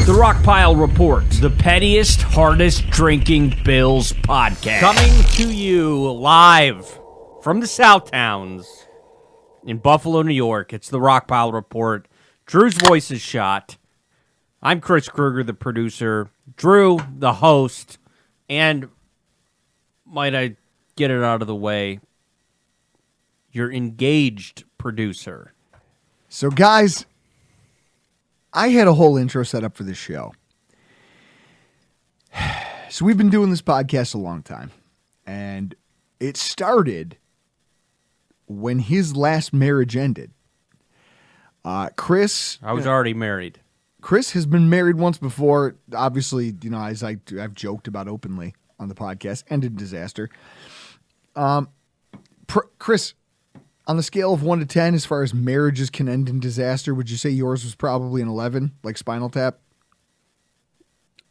The Rockpile Report, the pettiest, hardest drinking Bills podcast. Coming to you live from the South Towns in Buffalo, New York. It's the Rockpile Report. Drew's voice is shot. I'm Chris Kruger, the producer. Drew, the host. And might I get it out of the way, your engaged producer. So, guys, I had a whole intro set up for this show. So we've been doing this podcast a long time, and it started when his last marriage ended. Chris... I was already married. Chris has been married once before. Obviously, you know, as I've joked about openly on the podcast, ended in disaster. Chris, on the scale of 1 to 10, as far as marriages can end in disaster, would you say yours was probably an 11, like Spinal Tap?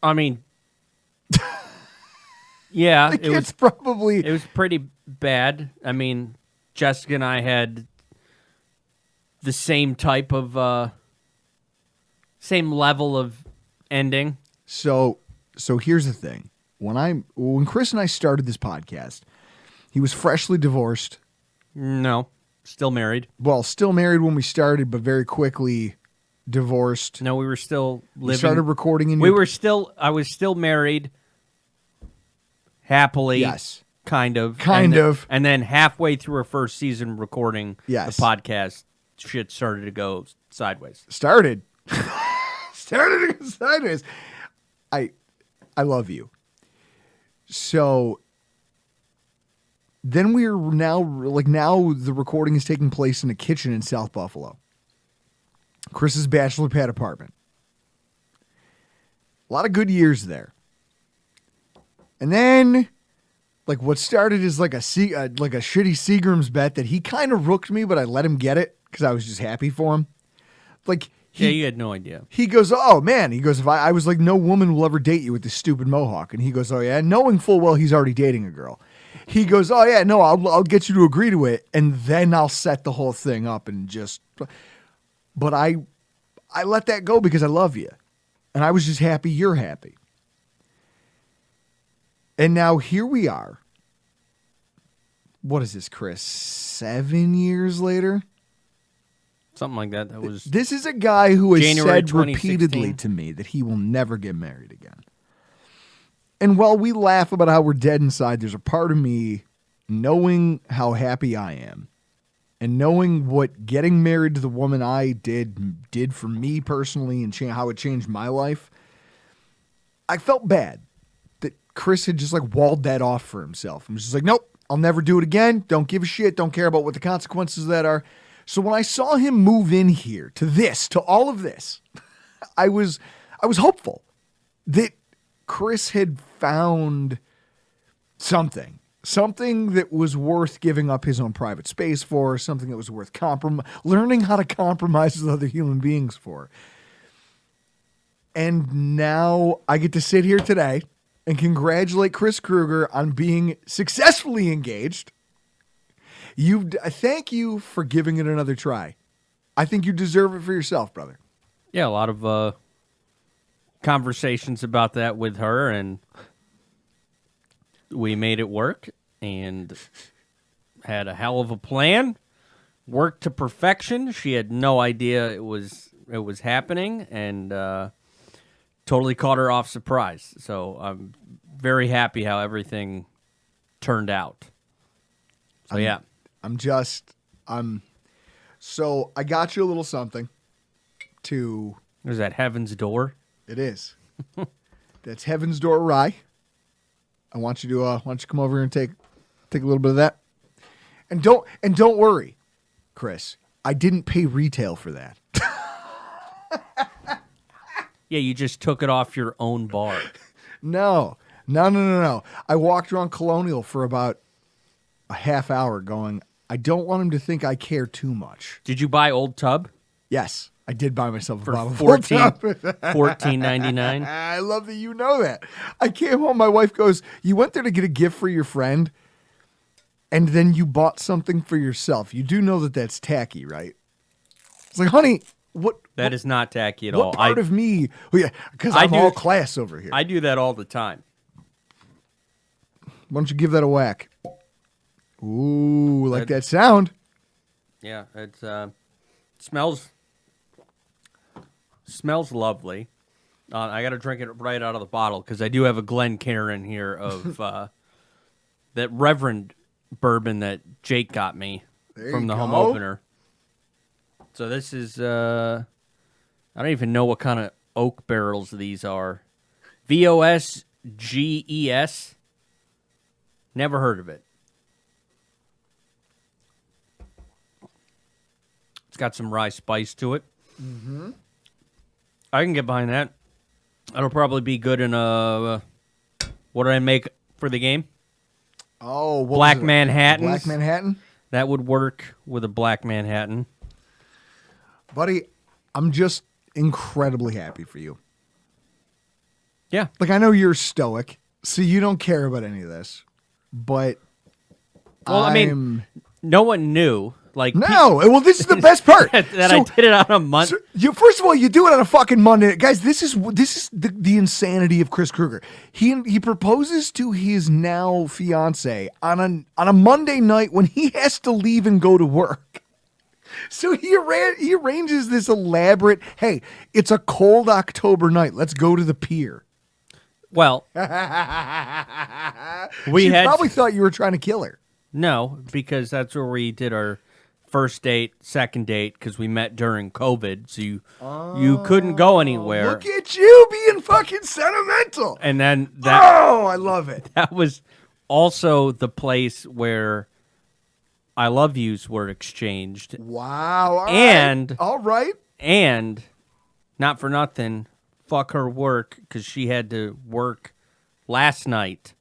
I mean, yeah, Like, it's probably... It was pretty bad. I mean, Jessica and I had the same type of, same level of ending. So here's the thing. When Chris and I started this podcast, he was freshly divorced. No, still married. Well, still married when we started, but very quickly divorced. No, we were still living. We started recording in. I was still married. Happily. Yes. Kind of. And then halfway through our first season recording the podcast, shit started to go sideways. Started to go sideways. I love you. So then we're now the recording is taking place in a kitchen in South Buffalo. Chris's bachelor pad apartment. A lot of good years there. And then, like, what started as like a shitty Seagram's bet that he kind of rooked me, but I let him get it because I was just happy for him. Like, you had no idea. He goes, oh, man. He goes, if I was like, no woman will ever date you with this stupid mohawk. And he goes, oh, yeah. Knowing full well he's already dating a girl. He goes, oh, yeah, no, I'll get you to agree to it. And then I'll set the whole thing up and just. But I let that go because I love you. And I was just happy you're happy. And now here we are. What is this, Chris? 7 years later? Something like that. This is a guy who has January said repeatedly to me that he will never get married again. And while we laugh about how we're dead inside, there's a part of me knowing how happy I am and knowing what getting married to the woman I did for me personally and how it changed my life. I felt bad that Chris had just like walled that off for himself. I'm just like, nope, I'll never do it again. Don't give a shit. Don't care about what the consequences of that are. So when I saw him move in here to all of this, I was hopeful that Chris had found something that was worth giving up his own private space for, something that was worth learning how to compromise with other human beings for. And now I get to sit here today and congratulate Chris Kruger on being successfully engaged. Thank you for giving it another try. I think you deserve it for yourself, brother. Yeah, a lot of conversations about that with her, and we made it work and had a hell of a plan. Worked to perfection. She had no idea it was happening, and totally caught her off surprise. So I'm very happy how everything turned out. So yeah. So I got you a little something to. Is that Heaven's Door? It is. That's Heaven's Door Rye. I want you to come over here and take a little bit of that. And don't worry, Chris. I didn't pay retail for that. Yeah, you just took it off your own bar. No. I walked around Colonial for about a half hour going, I don't want him to think I care too much. Did you buy Old Tub? Yes, I did buy myself a bottle of $14.99. I love that you know that. I came home, my wife goes, you went there to get a gift for your friend, and then you bought something for yourself. You do know that that's tacky, right? It's like, honey, That is not tacky at what all. part of me? Well, yeah, because I'm all class over here. I do that all the time. Why don't you give that a whack? Ooh, like that sound. Yeah, it smells lovely. I got to drink it right out of the bottle because I do have a Glencairn here of that Reverend bourbon that Jake got me from the home opener. So this is I don't even know what kind of oak barrels these are. VOSGES. Never heard of it. It's got some rye spice to it. Mm-hmm. I can get behind that. That'll probably be good in a... what did I make for the game? Oh, what Black was it? Manhattan. Black Manhattan? That would work with a Black Manhattan. Buddy, I'm just incredibly happy for you. Yeah. Like, I know you're stoic, so you don't care about any of this. But well, I mean, no one knew. Like, no. Well, this is the best part. that I did it on a Monday. So first of all, you do it on a fucking Monday, guys. This is the insanity of Chris Krueger. He proposes to his now fiance on a Monday night when he has to leave and go to work. So he arranges this elaborate. Hey, it's a cold October night. Let's go to the pier. Well, She had probably thought you were trying to kill her. No, because that's where we did our first date, second date, because we met during COVID, so you couldn't go anywhere. Look at you being fucking sentimental. And then I love it. That was also the place where I love yous were exchanged. Wow. All right. And not for nothing, fuck her work because she had to work last night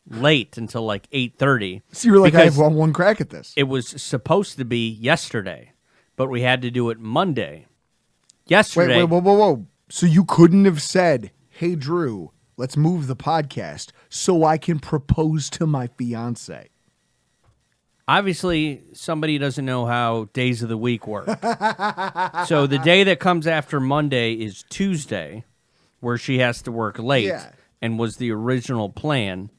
late until like 8:30. So you were like, I have one crack at this. It was supposed to be yesterday, but we had to do it Monday. Yesterday. Wait, whoa. So you couldn't have said, hey, Drew, let's move the podcast so I can propose to my fiance. Obviously, somebody doesn't know how days of the week work. So the day that comes after Monday is Tuesday, where she has to work late, and was the original plan.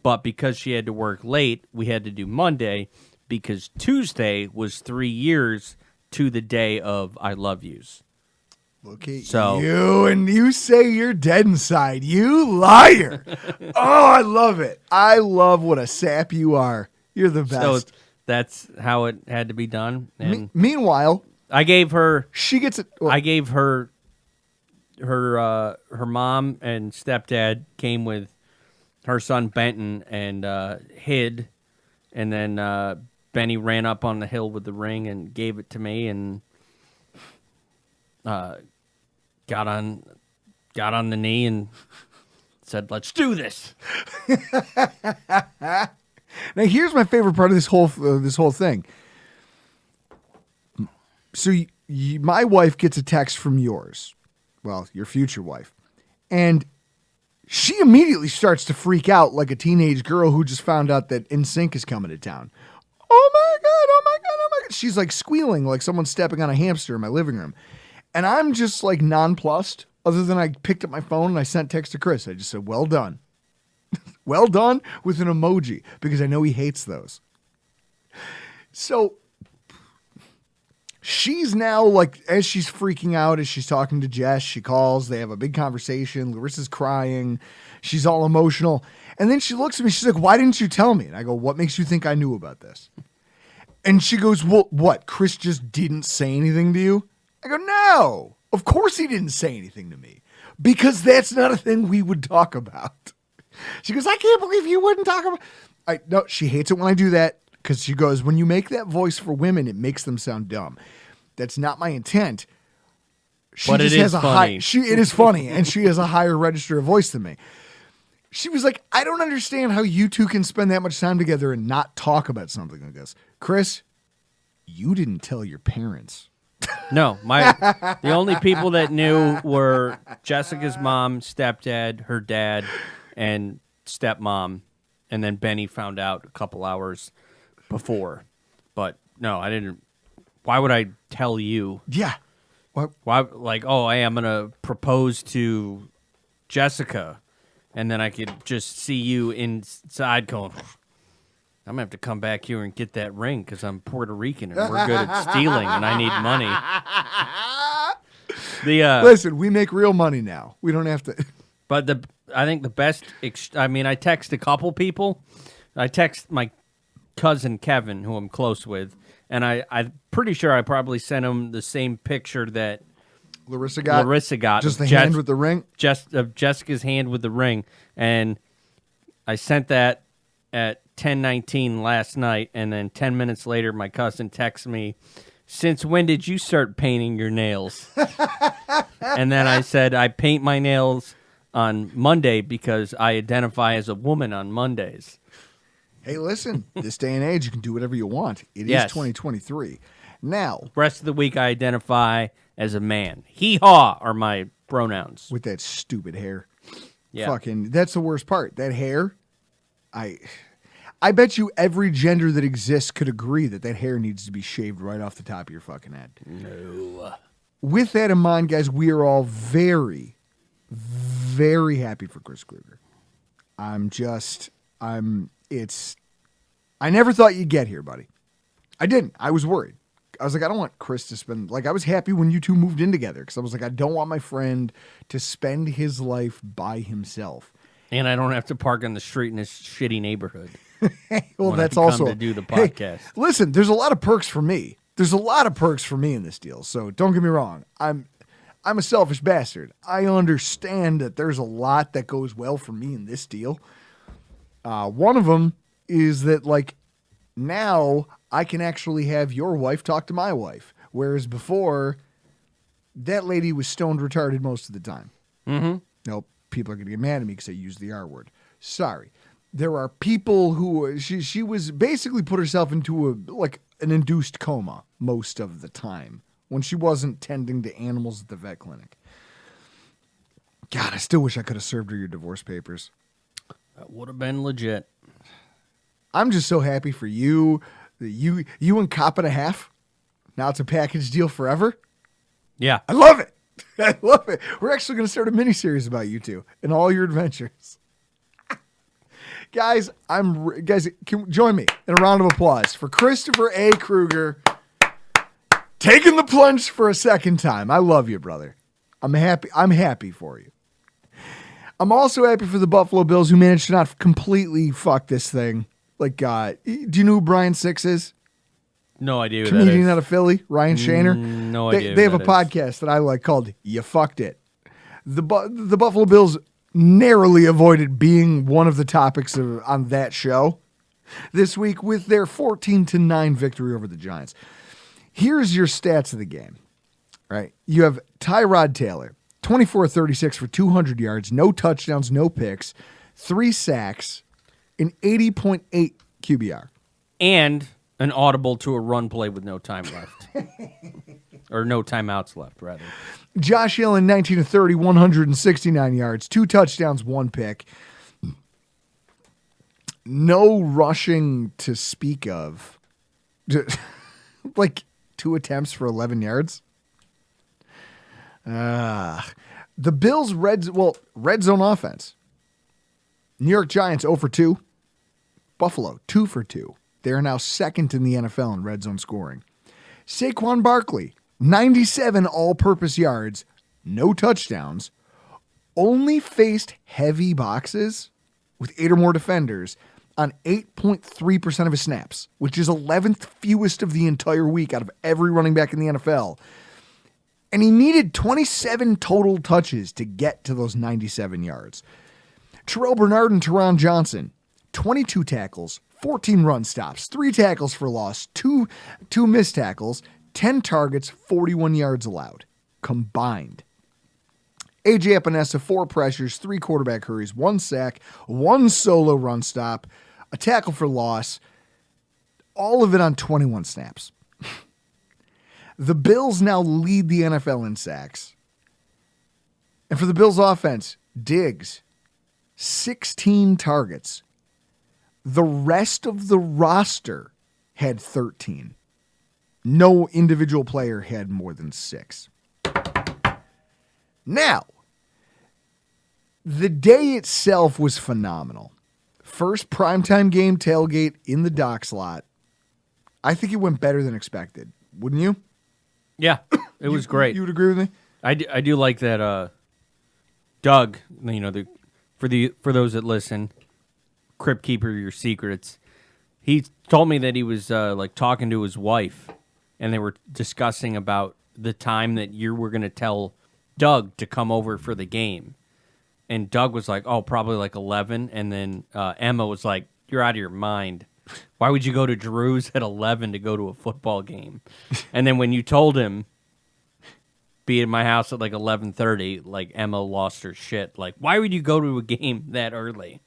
But because she had to work late, we had to do Monday, because Tuesday was 3 years to the day of I Love Yous. Look at you, and you say you're dead inside. You liar. Oh, I love it. I love what a sap you are. You're the best. So that's how it had to be done. And meanwhile, I gave her. She gets it. I gave her. Her mom and stepdad came with her son Benton and hid, and then Benny ran up on the hill with the ring and gave it to me and got on the knee and said, "Let's do this." Now, here's my favorite part of this whole thing. So, my wife gets a text from yours, well, your future wife, and she immediately starts to freak out like a teenage girl who just found out that NSYNC is coming to town. Oh my God! Oh my God! Oh my God! She's like squealing like someone's stepping on a hamster in my living room, and I'm just like nonplussed. Other than I picked up my phone and I sent text to Chris. I just said, "Well done." Well done with an emoji because I know he hates those. So she's now like, as she's freaking out, as she's talking to Jess, she calls, they have a big conversation. Larissa's crying. She's all emotional. And then she looks at me. She's like, why didn't you tell me? And I go, what makes you think I knew about this? And she goes, well, what? Chris just didn't say anything to you? I go, no, of course he didn't say anything to me because that's not a thing we would talk about. She goes, I can't believe you wouldn't talk about. No, she hates it when I do that because she goes, when you make that voice for women, it makes them sound dumb. That's not my intent. She but just it has is a funny. It is funny, and she has a higher register of voice than me. She was like, I don't understand how you two can spend that much time together and not talk about something like this. Chris, you didn't tell your parents. No, the only people that knew were Jessica's mom, stepdad, her dad, and stepmom, and then Benny found out a couple hours before. But no, I didn't. Why would I tell you? Yeah. What? Why? Like, oh, hey, I'm gonna propose to Jessica, and then I could just see you inside going, I'm gonna have to come back here and get that ring because I'm Puerto Rican and we're good at stealing and I need money. Listen, we make real money now. We don't have to. But I think the best. I text a couple people. I text my cousin Kevin, who I'm close with, and I'm pretty sure I probably sent him the same picture that Larissa got. Just the hand with the ring? Just of Jessica's hand with the ring. And I sent that at 10:19 last night, and then 10 minutes later, my cousin texts me, "Since when did you start painting your nails?" And then I said, I paint my nails on Monday because I identify as a woman on Mondays. Hey, listen, this day and age, you can do whatever you want. It is 2023. Now, rest of the week, I identify as a man. Hee-haw are my pronouns. With that stupid hair. Yeah. Fucking, that's the worst part. That hair, I bet you every gender that exists could agree that hair needs to be shaved right off the top of your fucking head. No. With that in mind, guys, we are all very, very happy for Chris Krueger. I never thought you'd get here, buddy. I didn't. I was worried. I was like, I don't want Chris to spend, I was happy when you two moved in together because I was like, I don't want my friend to spend his life by himself. And I don't have to park on the street in this shitty neighborhood. Well, that's also to do the podcast. Hey, listen, there's a lot of perks for me. There's a lot of perks for me in this deal. So don't get me wrong. I'm a selfish bastard. I understand that there's a lot that goes well for me in this deal. One of them is that now I can actually have your wife talk to my wife, whereas before that lady was stoned retarded most of the time. Mm-hmm. Nope. People are going to get mad at me because I use the R word. Sorry. There are people who she was basically put herself into an induced coma most of the time when she wasn't tending to animals at the vet clinic. God, I still wish I could have served her your divorce papers. That would have been legit. I'm just so happy for you. You and Cop and a Half. Now it's a package deal forever. Yeah. I love it. I love it. We're actually going to start a miniseries about you two and all your adventures. Guys, can join me in a round of applause for Christopher A. Krueger taking the plunge for a second time. I love you, brother. I'm happy for you. I'm also happy for the Buffalo Bills who managed to not completely fuck this thing. Do you know who Brian Six is? No idea who Comedian that is. out of Philly, Ryan Shaner. No idea. They have a podcast that I like called You Fucked It. The Buffalo Bills narrowly avoided being one of the topics on that show this week with their 14-9 victory over the Giants. Here's your stats of the game. Right? You have Tyrod Taylor, 24-36 for 200 yards, no touchdowns, no picks, 3 sacks, an 80.8 QBR. And an audible to a run play with no time left. Or no timeouts left, rather. Josh Allen, 19-30, 169 yards, 2 touchdowns, 1 pick. No rushing to speak of. 2 attempts for 11 yards. The Bills' red zone offense. New York Giants 0 for 2. Buffalo 2 for 2. They are now second in the NFL in red zone scoring. Saquon Barkley, 97 all-purpose yards, no touchdowns, only faced heavy boxes with 8 or more defenders on 8.3% of his snaps, which is 11th fewest of the entire week out of every running back in the NFL. And he needed 27 total touches to get to those 97 yards. Terrell Bernard and Teron Johnson, 22 tackles, 14 run stops, 3 tackles for loss, 2 missed tackles, 10 targets, 41 yards allowed, combined. A.J. Epinesa, 4 pressures, 3 quarterback hurries, 1 sack, 1 solo run stop, a tackle for loss, all of it on 21 snaps. The Bills now lead the NFL in sacks. And for the Bills offense, Diggs, 16 targets. The rest of the roster had 13. No individual player had more than 6. Now, the day itself was phenomenal. First primetime game tailgate in the dock slot. I think it went better than expected. Wouldn't you? Yeah, it was great. You would agree with me? I do like that. Doug, for those that listen, Crypt Keeper Your Secrets. He told me that he was talking to his wife, and they were discussing about the time that you were going to tell Doug to come over for the game. And Doug was like, oh, probably like 11. And then Emma was like, you're out of your mind. Why would you go to Drew's at 11 to go to a football game? And then when you told him, be at my house at like 11:30, like Emma lost her shit. Like, why would you go to a game that early?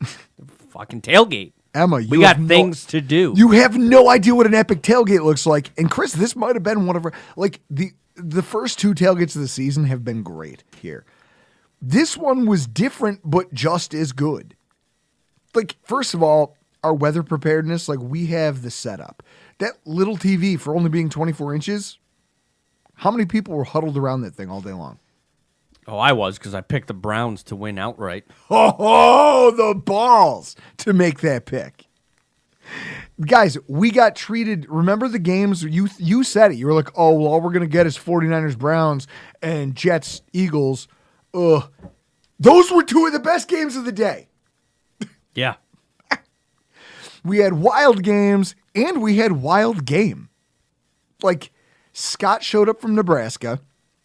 Fucking tailgate. Emma, we got things to do. You have no idea what an epic tailgate looks like. And Chris, this might have been one of our, like, the first two tailgates of the season have been great here. This one was different, but just as good. Like, first of all, our weather preparedness, like, we have the setup. That little TV, for only being 24 inches, how many people were huddled around that thing all day long? Oh, I was, because I picked the Browns to win outright. Oh, the balls to make that pick. Guys, we got treated. Remember the games? You said it. You were like, oh, well, all we're going to get is 49ers, Browns, and Jets, Eagles. Ugh. Those were two of the best games of the day. Yeah. We had wild games, and we had wild game. Like, Scott showed up from Nebraska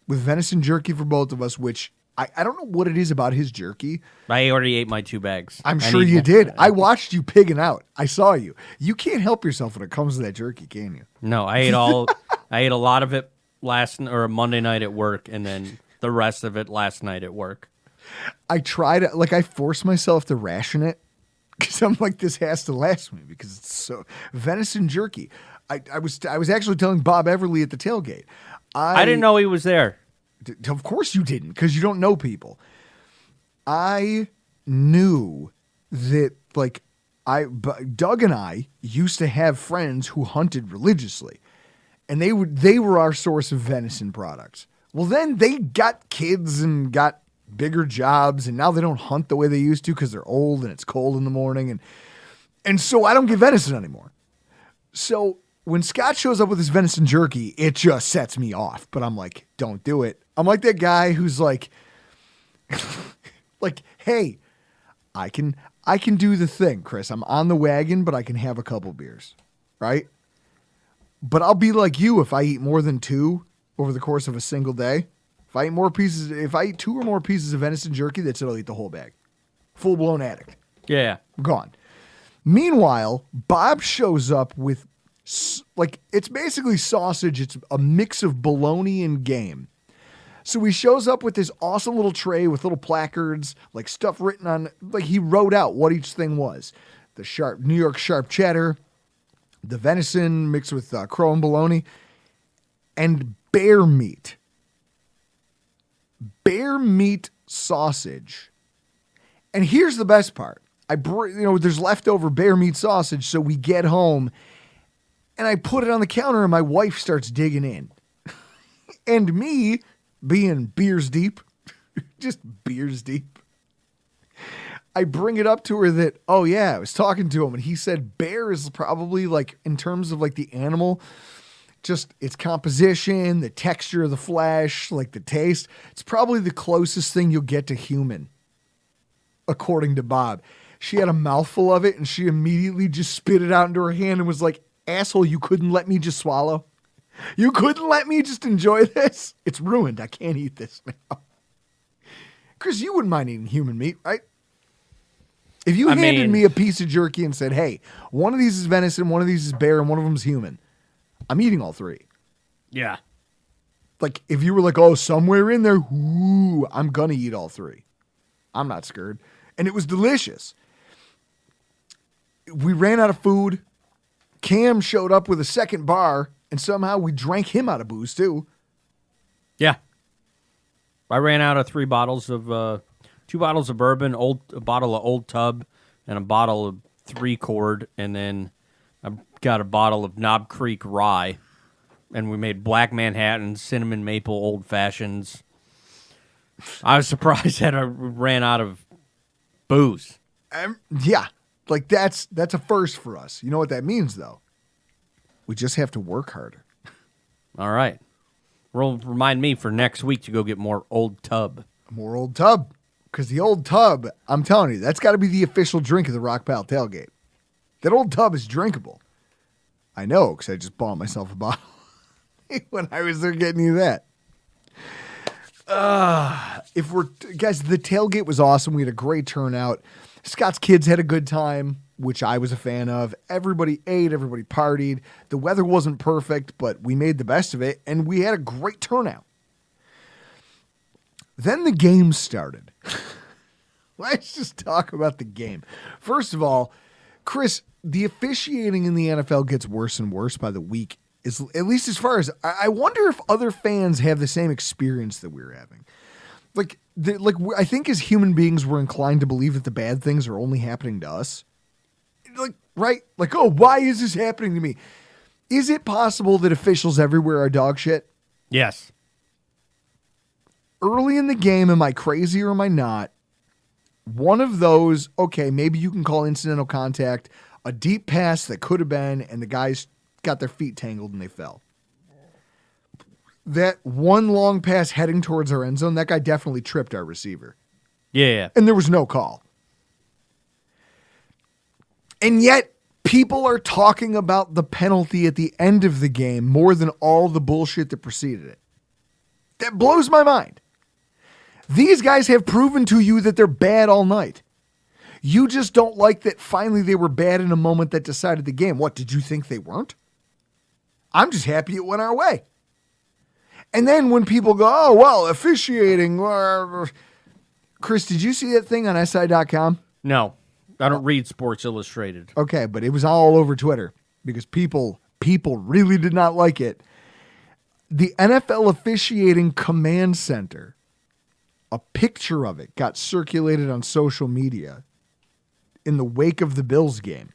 with venison jerky for both of us, which I don't know what it is about his jerky. I already ate my 2 bags. I'm sure you did. I watched you pigging out. I saw you. You can't help yourself when it comes to that jerky, can you? No, I ate I ate a lot of it Monday night at work, and then the rest of it last night at work. I tried it. Like, I forced myself to ration it because I'm like, this has to last me because it's so venison jerky. I was actually telling Bob Everly at the tailgate. I didn't know he was there. Of course you didn't, because you don't know people. I knew that, like, Doug and I used to have friends who hunted religiously, and they were our source of venison products. Well, then they got kids and got bigger jobs, and now they don't hunt the way they used to because they're old and it's cold in the morning, and so I don't get venison anymore. So when Scott shows up with his venison jerky, it just sets me off. But I'm like, don't do it. I'm like that guy who's like, like, hey, I can do the thing, Chris. I'm on the wagon, but I can have a couple beers, right? But I'll be like you if I eat more than 2 over the course of a single day. If I eat 2 or more pieces of venison jerky, that's it. I'll eat the whole bag. Full blown addict. Yeah, Gone. Meanwhile, Bob shows up with, like, it's basically sausage. It's a mix of bologna and game. So he shows up with this awesome little tray with little placards, like stuff written on, like he wrote out what each thing was. The New York sharp cheddar, the venison mixed with crow and bologna, and bear meat. Bear meat sausage. And here's the best part. There's leftover bear meat sausage, so we get home, and I put it on the counter, and my wife starts digging in. And me, being beers deep, just beers deep, I bring it up to her that, oh yeah, I was talking to him, and he said bear is probably, like, in terms of, like, the animal, just its composition, the texture of the flesh, like the taste, it's probably the closest thing you'll get to human, according to Bob. She had a mouthful of it, and she immediately just spit it out into her hand and was like, asshole, you couldn't let me just swallow? You couldn't let me just enjoy this? It's ruined. I can't eat this now. Chris, you wouldn't mind eating human meat, right? If you handed me a piece of jerky and said, hey, one of these is venison, one of these is bear, and one of them is human, I'm eating all 3. Yeah. Like, if you were like, oh, somewhere in there, ooh, I'm going to eat all 3. I'm not scared. And it was delicious. We ran out of food. Cam showed up with a second bar, and somehow we drank him out of booze, too. Yeah. I ran out of 3 bottles of, 2 bottles of bourbon, a bottle of Old Tub, and a bottle of 3 Chord, and then I got a bottle of Knob Creek Rye, and we made Black Manhattan, cinnamon maple old fashions. I was surprised that I ran out of booze. Yeah, like that's a first for us. You know what that means, though? We just have to work harder. All right. Remind me for next week to go get more Old Tub. More Old Tub. Because the Old Tub, I'm telling you, that's got to be the official drink of the Rockpile tailgate. That Old Tub is drinkable. I know, because I just bought myself a bottle when I was there getting you that. Guys, the tailgate was awesome. We had a great turnout. Scott's kids had a good time, which I was a fan of. Everybody ate, everybody partied. The weather wasn't perfect, but we made the best of it, and we had a great turnout. Then the game started. Let's just talk about the game. First of all, Chris, the officiating in the NFL gets worse and worse by the week. At least as far as I wonder if other fans have the same experience that we're having. I think as human beings, we're inclined to believe that the bad things are only happening to us. Right? Oh, why is this happening to me? Is it possible that officials everywhere are dog shit? Yes. Early in the game, am I crazy or am I not? One of those, okay, maybe you can call incidental contact, a deep pass that could have been, and the guys got their feet tangled and they fell. That one long pass heading towards our end zone, that guy definitely tripped our receiver. Yeah. And there was no call. And yet, people are talking about the penalty at the end of the game more than all the bullshit that preceded it. That blows my mind. These guys have proven to you that they're bad all night. You just don't like that finally they were bad in a moment that decided the game. What, did you think they weren't? I'm just happy it went our way. And then when people go, oh, well, officiating. Chris, did you see that thing on SI.com? No, I don't read Sports Illustrated. Okay, but it was all over Twitter because people really did not like it. The NFL officiating command center, a picture of it got circulated on social media in the wake of the Bills game.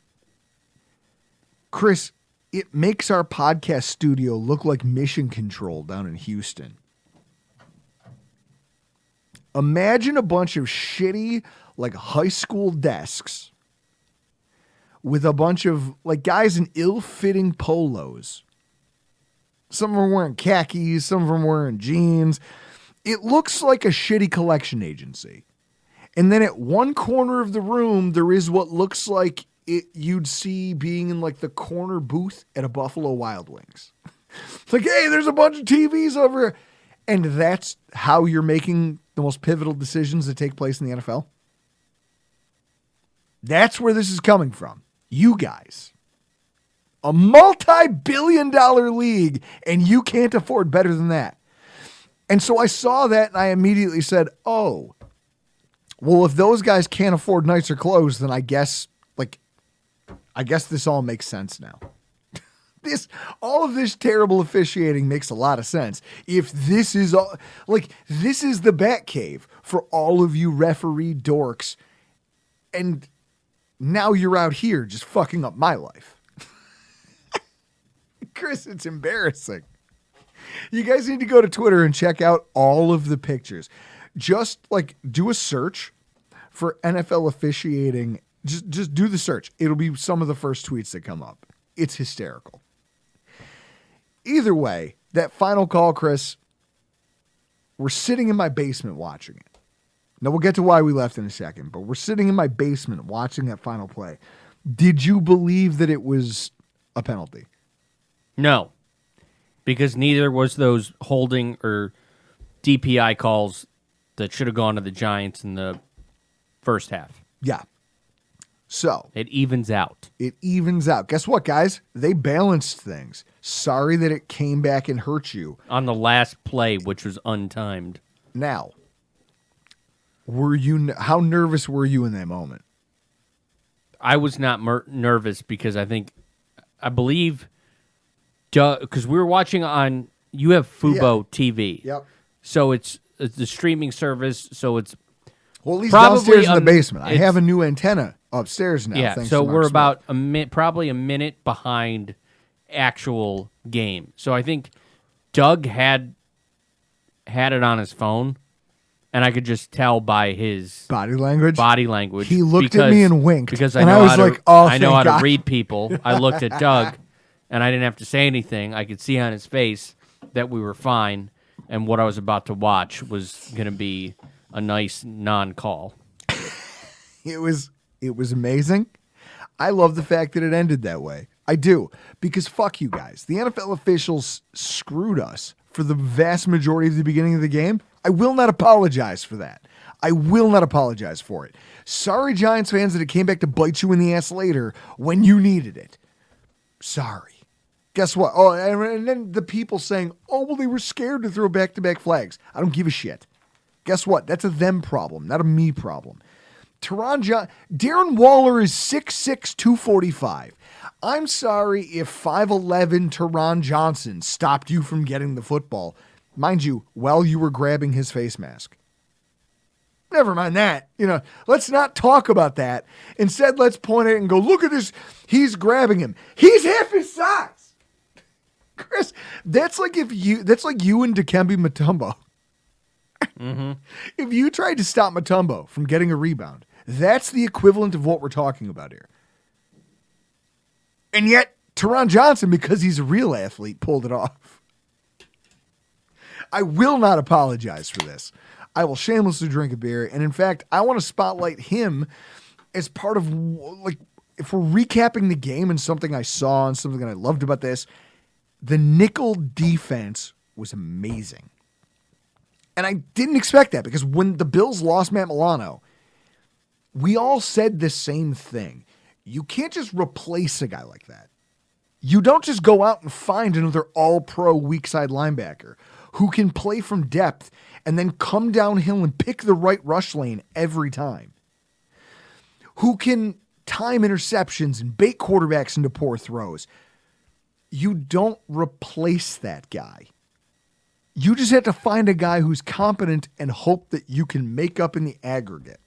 Chris, it makes our podcast studio look like Mission Control down in Houston. Imagine a bunch of shitty, high school desks with a bunch of, guys in ill-fitting polos. Some of them wearing khakis, some of them wearing jeans. It looks like a shitty collection agency. And then at one corner of the room, there is what looks like you'd see being in the corner booth at a Buffalo Wild Wings. It's hey, there's a bunch of TVs over here. And that's how you're making the most pivotal decisions that take place in the NFL. That's where this is coming from. You guys. A multi-billion-dollar league, and you can't afford better than that. And so I saw that, and I immediately said, oh, well, if those guys can't afford nicer clothes, then I guess this all makes sense now. All of this terrible officiating makes a lot of sense. If this is all, this is the Batcave for all of you referee dorks, and now you're out here just fucking up my life. Chris, it's embarrassing. You guys need to go to Twitter and check out all of the pictures. Just do a search for NFL officiating. Just do the search. It'll be some of the first tweets that come up. It's hysterical. Either way, that final call, Chris, we're sitting in my basement watching it. Now, we'll get to why we left in a second, but we're sitting in my basement watching that final play. Did you believe that it was a penalty? No, because neither was those holding or DPI calls that should have gone to the Giants in the first half. Yeah. So it evens out. It evens out. Guess what, guys? They balanced things. Sorry that it came back and hurt you. On the last play, which was untimed. Now, how nervous were you in that moment? I was not nervous because I believe, because we were watching on, you have Fubo TV. Yep. So it's the streaming service, so it's well, at least probably downstairs in the basement. I have a new antenna upstairs now. Yeah, so we're about probably a minute behind actual game. So I think Doug had it on his phone, and I could just tell by his Body language. He looked at me and winked. Because and I was like, oh, I know how thank to God. read people. I looked at Doug, and I didn't have to say anything. I could see on his face that we were fine, and what I was about to watch was going to be a nice non-call. It was amazing. I love the fact that it ended that way. I do. Because fuck you guys. The NFL officials screwed us for the vast majority of the beginning of the game. I will not apologize for that. I will not apologize for it. Sorry, Giants fans, that it came back to bite you in the ass later when you needed it. Sorry. Guess what? Oh, and then the people saying, oh, well, they were scared to throw back-to-back flags. I don't give a shit. Guess what? That's a them problem, not a me problem. Darren Waller is 6'6", 245. I'm sorry if 5'11" Teron Johnson stopped you from getting the football. Mind you, while you were grabbing his face mask. Never mind that. Let's not talk about that. Instead, let's point at it and go, look at this. He's grabbing him. He's half his size. Chris, that's like you and Dikembe Mutombo. Mm-hmm. If you tried to stop Mutombo from getting a rebound, that's the equivalent of what we're talking about here. And yet, Teron Johnson, because he's a real athlete, pulled it off. I will not apologize for this. I will shamelessly drink a beer. And in fact, I want to spotlight him as part of, if we're recapping the game and something I saw and something that I loved about this, the nickel defense was amazing. And I didn't expect that because when the Bills lost Matt Milano, we all said the same thing. You can't just replace a guy like that. You don't just go out and find another all-pro weak side linebacker who can play from depth and then come downhill and pick the right rush lane every time. Who can time interceptions and bait quarterbacks into poor throws. You don't replace that guy. You just have to find a guy who's competent and hope that you can make up in the aggregate.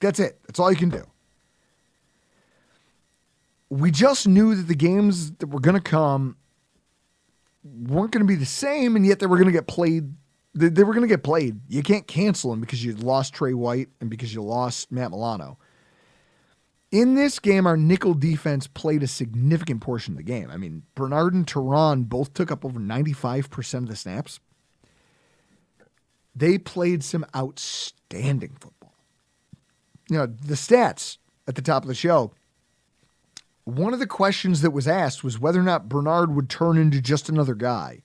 That's it. That's all you can do. We just knew that the games that were going to come weren't going to be the same, and yet they were going to get played. They were going to get played. You can't cancel them because you lost Trey White and because you lost Matt Milano. In this game, our nickel defense played a significant portion of the game. I mean, Bernard and Teron both took up over 95% of the snaps. They played some outstanding football. The stats at the top of the show. One of the questions that was asked was whether or not Bernard would turn into just another guy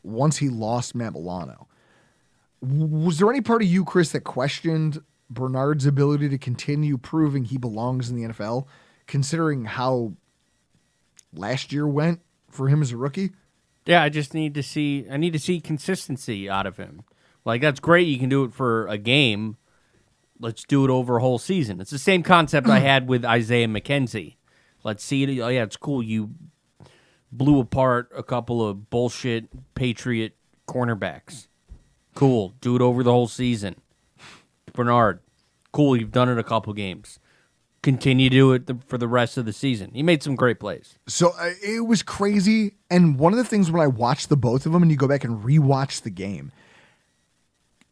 once he lost Matt Milano. Was there any part of you, Chris, that questioned Bernard's ability to continue proving he belongs in the NFL, considering how last year went for him as a rookie? Yeah, I need to see consistency out of him. That's great. You can do it for a game. Let's do it over a whole season. It's the same concept I had with Isaiah McKenzie. Let's see it. Oh, yeah, it's cool. You blew apart a couple of bullshit Patriot cornerbacks. Cool. Do it over the whole season. Bernard, cool. You've done it a couple games. Continue to do it for the rest of the season. He made some great plays. So it was crazy. And one of the things when I watched the both of them and you go back and rewatch the game,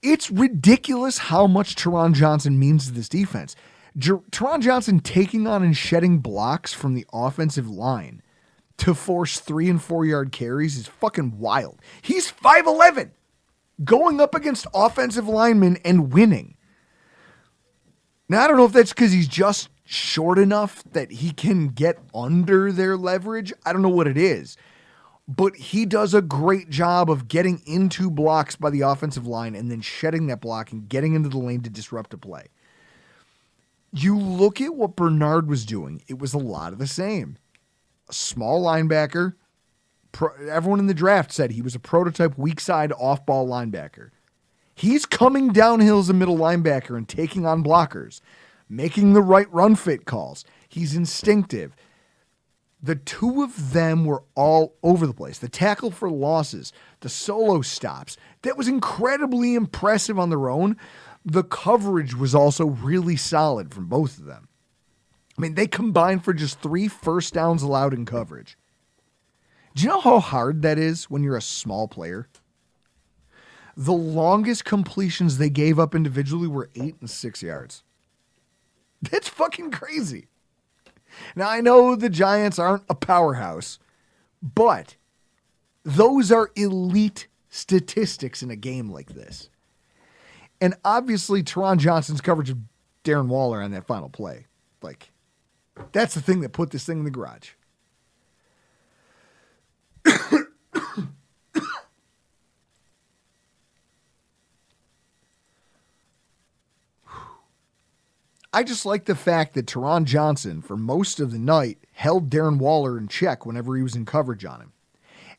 it's ridiculous how much Teron Johnson means to this defense. Teron Johnson taking on and shedding blocks from the offensive line to force 3 and 4 yard carries is fucking wild. He's 5'11", going up against offensive linemen and winning. Now, I don't know if that's because he's just short enough that he can get under their leverage. I don't know what it is. But he does a great job of getting into blocks by the offensive line and then shedding that block and getting into the lane to disrupt a play. You look at what Bernard was doing, it was a lot of the same. A small linebacker. Everyone in the draft said he was a prototype weak side off-ball linebacker. He's coming downhill as a middle linebacker and taking on blockers, making the right run fit calls. He's instinctive. The two of them were all over the place. The tackle for losses, the solo stops. That was incredibly impressive on their own. The coverage was also really solid from both of them. I mean, they combined for just 3 first downs allowed in coverage. Do you know how hard that is when you're a small player? The longest completions they gave up individually were 8 and 6 yards. That's fucking crazy. Now, I know the Giants aren't a powerhouse, but those are elite statistics in a game like this. And obviously, Teron Johnson's coverage of Darren Waller on that final play, like, that's the thing that put this thing in the garage. I just like the fact that Teron Johnson, for most of the night, held Darren Waller in check whenever he was in coverage on him.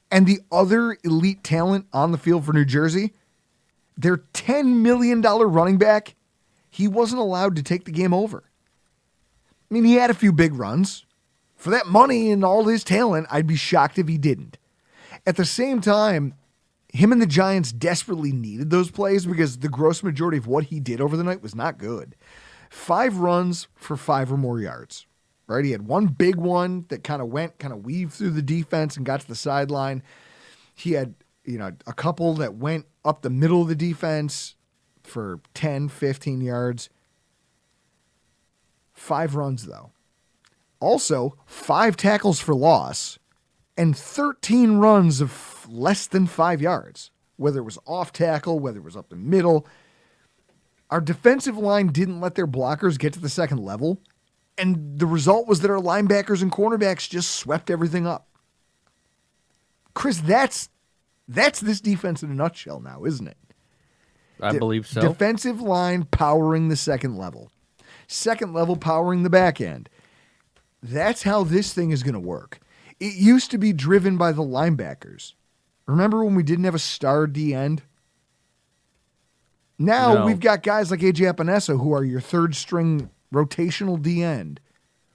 And the other elite talent on the field for New Jersey, their $10 million running back, he wasn't allowed to take the game over. I mean, he had a few big runs. For that money and all his talent, I'd be shocked if he didn't. At the same time, him and the Giants desperately needed those plays because the gross majority of what he did over the night was not good. 5 runs for 5 or more yards, right? He had one big one that kind of weaved through the defense and got to the sideline. He had, a couple that went up the middle of the defense for 10, 15 yards. 5 runs, though. Also, 5 tackles for loss and 13 runs of less than 5 yards, whether it was off tackle, whether it was up the middle. Our defensive line didn't let their blockers get to the second level, and the result was that our linebackers and cornerbacks just swept everything up. Chris, that's this defense in a nutshell now, isn't it? I believe so. Defensive line powering the second level. Second level powering the back end. That's how this thing is going to work. It used to be driven by the linebackers. Remember when we didn't have a star D end? Now we've got guys like A.J. Epinesa who are your third string rotational D end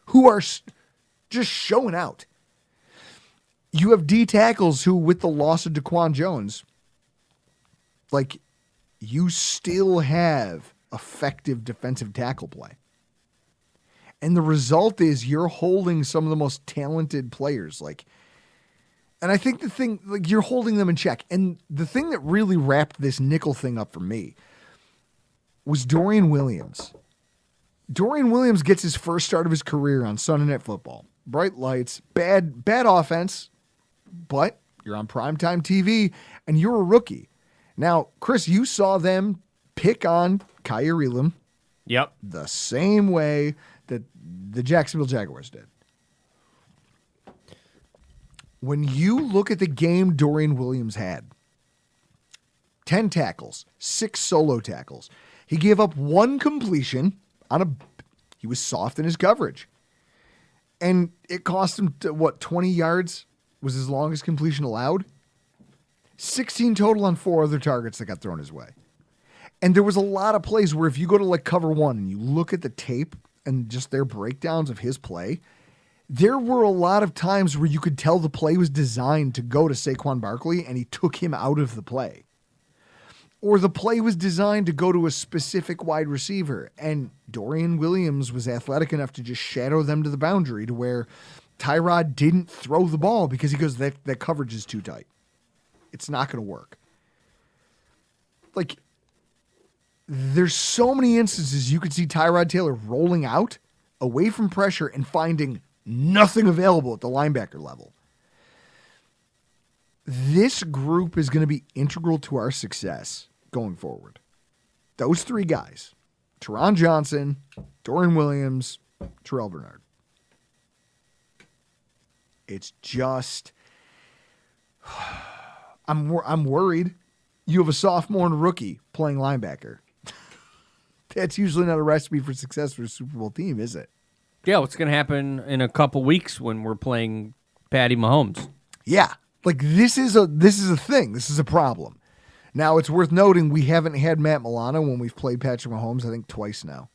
who are just showing out. You have D tackles who, with the loss of Daquan Jones, like, you still have effective defensive tackle play. And the result is you're holding some of the most talented players. And I think you're holding them in check. And the thing that really wrapped this nickel thing up for me was Dorian Williams. Dorian Williams gets his first start of his career on Sunday Night Football. Bright lights, bad offense, but you're on primetime TV and you're a rookie. Now, Chris, you saw them pick on Kyer Elam. Yep. The same way that the Jacksonville Jaguars did. When you look at the game Dorian Williams had, 10 tackles, 6 solo tackles. He gave up 1 completion he was soft in his coverage. And it cost him, 20 yards was his longest completion allowed? 16 total on 4 other targets that got thrown his way. And there was a lot of plays where if you go to cover 1 and you look at the tape and just their breakdowns of his play, there were a lot of times where you could tell the play was designed to go to Saquon Barkley and he took him out of the play. Or the play was designed to go to a specific wide receiver and Dorian Williams was athletic enough to just shadow them to the boundary to where Tyrod didn't throw the ball because he goes, that coverage is too tight. It's not going to work. There's so many instances you could see Tyrod Taylor rolling out away from pressure and finding nothing available at the linebacker level. This group is going to be integral to our success going forward. Those 3 guys, Teron Johnson, Dorian Williams, Terrell Bernard. It's just, I'm worried. You have a sophomore and a rookie playing linebacker. That's usually not a recipe for success for a Super Bowl team, is it? Yeah, what's going to happen in a couple weeks when we're playing Patty Mahomes? Yeah, this is a thing. This is a problem. Now, it's worth noting we haven't had Matt Milano when we've played Patrick Mahomes, I think, twice now.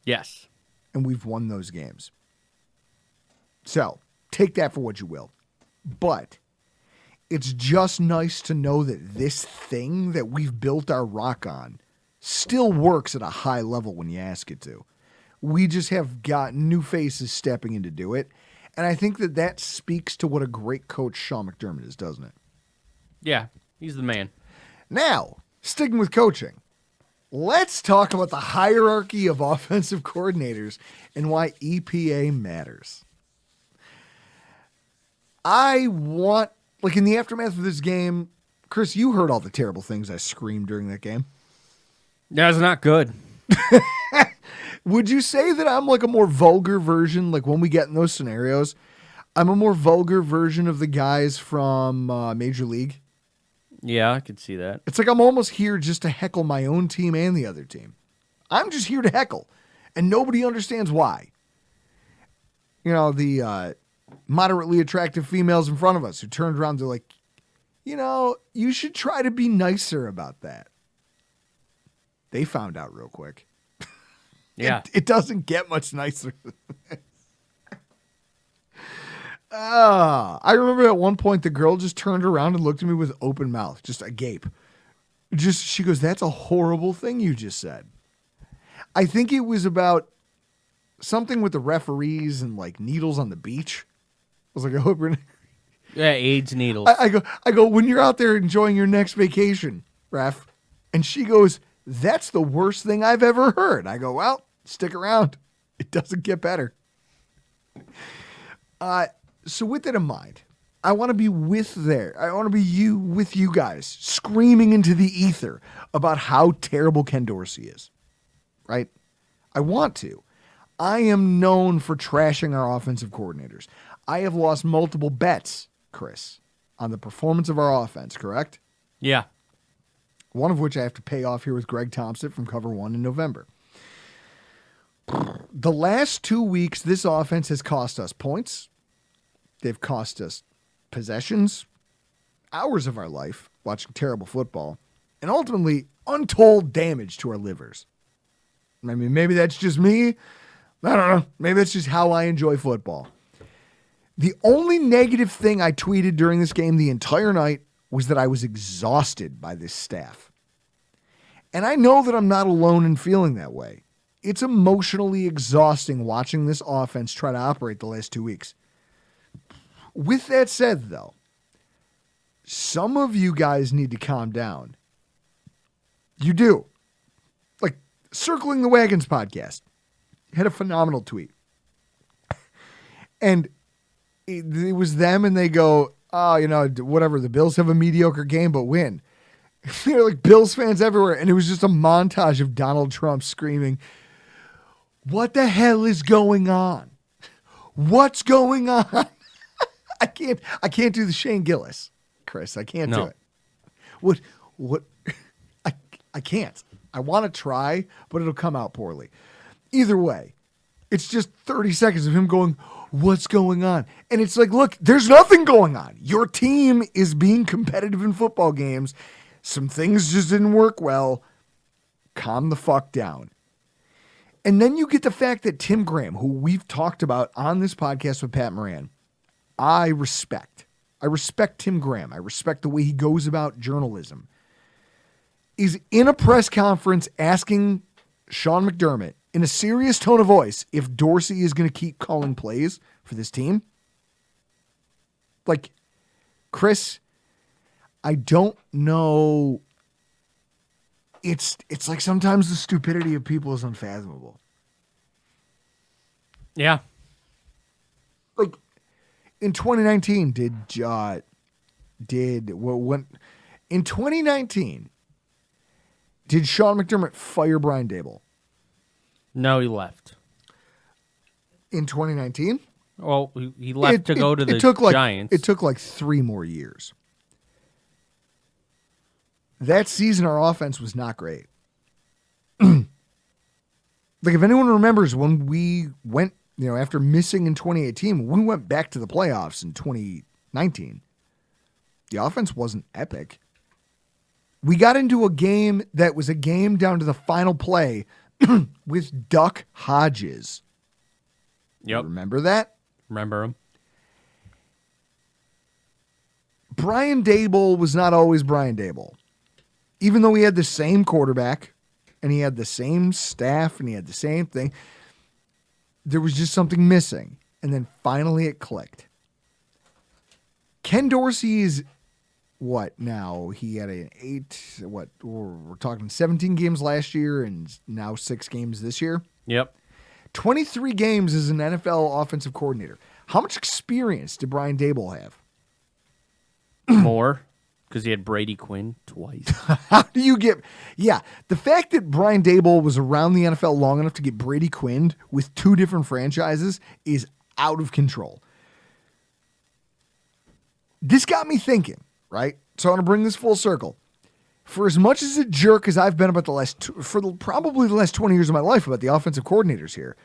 Yes. And we've won those games. So, take that for what you will. But it's just nice to know that this thing that we've built our rock on still works at a high level when you ask it to. We just have got new faces stepping in to do it. And I think that speaks to what a great coach Sean McDermott is, doesn't it? Yeah, he's the man. Now, sticking with coaching, let's talk about the hierarchy of offensive coordinators and why EPA matters. I want, like in the aftermath of this game, Chris, you heard all the terrible things I screamed during that game. That's not good. Would you say that I'm like a more vulgar version, like when we get in those scenarios, I'm a more vulgar version of the guys from Major League? Yeah, I could see that. It's like I'm almost here just to heckle my own team and the other team. I'm just here to heckle, and nobody understands why. You know, the moderately attractive females in front of us who turned around, they're like, you know, you should try to be nicer about that. They found out real quick. Yeah. It doesn't get much nicer than this. I remember at one point the girl just turned around and looked at me with open mouth, just agape. She goes, "That's a horrible thing you just said." I think it was about something with the referees and like needles on the beach. I was like, I hope you're. Yeah, AIDS needles. I go, when you're out there enjoying your next vacation, ref, and she goes, "That's the worst thing I've ever heard." I go, well, stick around. It doesn't get better. So with that in mind, I want to be I want to be with you guys, screaming into the ether about how terrible Ken Dorsey is. Right? I want to. I am known for trashing our offensive coordinators. I have lost multiple bets, Chris, on the performance of our offense, correct? Yeah. One of which I have to pay off here with Greg Thompson from Cover 1 in November. The last 2 weeks, this offense has cost us points. They've cost us possessions, hours of our life watching terrible football, and ultimately untold damage to our livers. I mean, maybe that's just me. I don't know. Maybe that's just how I enjoy football. The only negative thing I tweeted during this game the entire night was that I was exhausted by this staff. And I know that I'm not alone in feeling that way. It's emotionally exhausting watching this offense try to operate the last 2 weeks. With that said, though, some of you guys need to calm down. You do. Like, Circling the Wagons podcast had a phenomenal tweet. And it was them, and they go, "Oh, you know, whatever, the Bills have a mediocre game, but win." They're like Bills fans everywhere. And it was just a montage of Donald Trump screaming, "What the hell is going on? What's going on?" I can't do the Shane Gillis, Chris. I can't do it. What? I can't. I want to try, but it'll come out poorly. Either way, it's just 30 seconds of him going, "What's going on?" And it's like, look, there's nothing going on. Your team is being competitive in football games. Some things just didn't work well. Calm the fuck down. And then you get the fact that Tim Graham, who we've talked about on this podcast with Pat Moran, I respect. I respect Tim Graham. I respect the way he goes about journalism. Is in a press conference asking Sean McDermott in a serious tone of voice if Dorsey is going to keep calling plays for this team. Like, Chris, I don't know. It's like sometimes the stupidity of people is unfathomable. Yeah. Like, in 2019, in 2019, did Sean McDermott fire Brian Daboll? No, he left. In 2019? Well, he left to go to the Giants. It took like 3 more years. That season, our offense was not great. Like, if anyone remembers when we went, after missing in 2018, we went back to the playoffs in 2019. The offense wasn't epic. We got into a game that was a game down to the final play with Duck Hodges. Yep. Remember that? Remember him. Brian Daboll was not always Brian Daboll. Even though he had the same quarterback and he had the same staff and he had the same thing, there was just something missing. And then finally it clicked. Ken Dorsey is what now? He had we're talking 17 games last year and now 6 games this year. Yep. 23 games as an NFL offensive coordinator. How much experience did Brian Daboll have? More, because he had Brady Quinn twice. How do you get... Yeah, the fact that Brian Daboll was around the NFL long enough to get Brady Quinn with 2 different franchises is out of control. This got me thinking, right? So I want to bring this full circle. For as much as a jerk as I've been about probably the last 20 years of my life about the offensive coordinators here,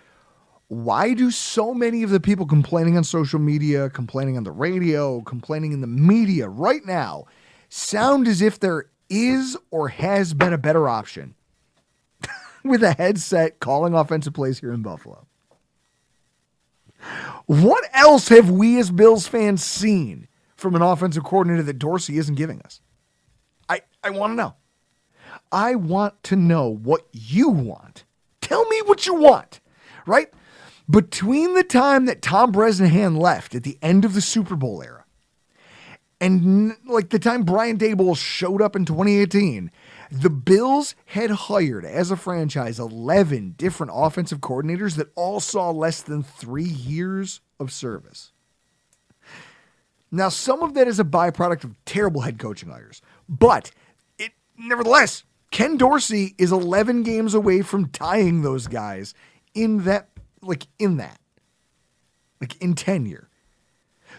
why do so many of the people complaining on social media, complaining on the radio, complaining in the media right now sound as if there is or has been a better option with a headset calling offensive plays here in Buffalo? What else have we as Bills fans seen from an offensive coordinator that Dorsey isn't giving us? I want to know. I want to know what you want. Tell me what you want, right? Between the time that Tom Bresnahan left at the end of the Super Bowl era and like the time Brian Daboll showed up in 2018, the Bills had hired as a franchise 11 different offensive coordinators that all saw less than 3 years of service. Now, some of that is a byproduct of terrible head coaching hires, but nevertheless, Ken Dorsey is 11 games away from tying those guys in tenure.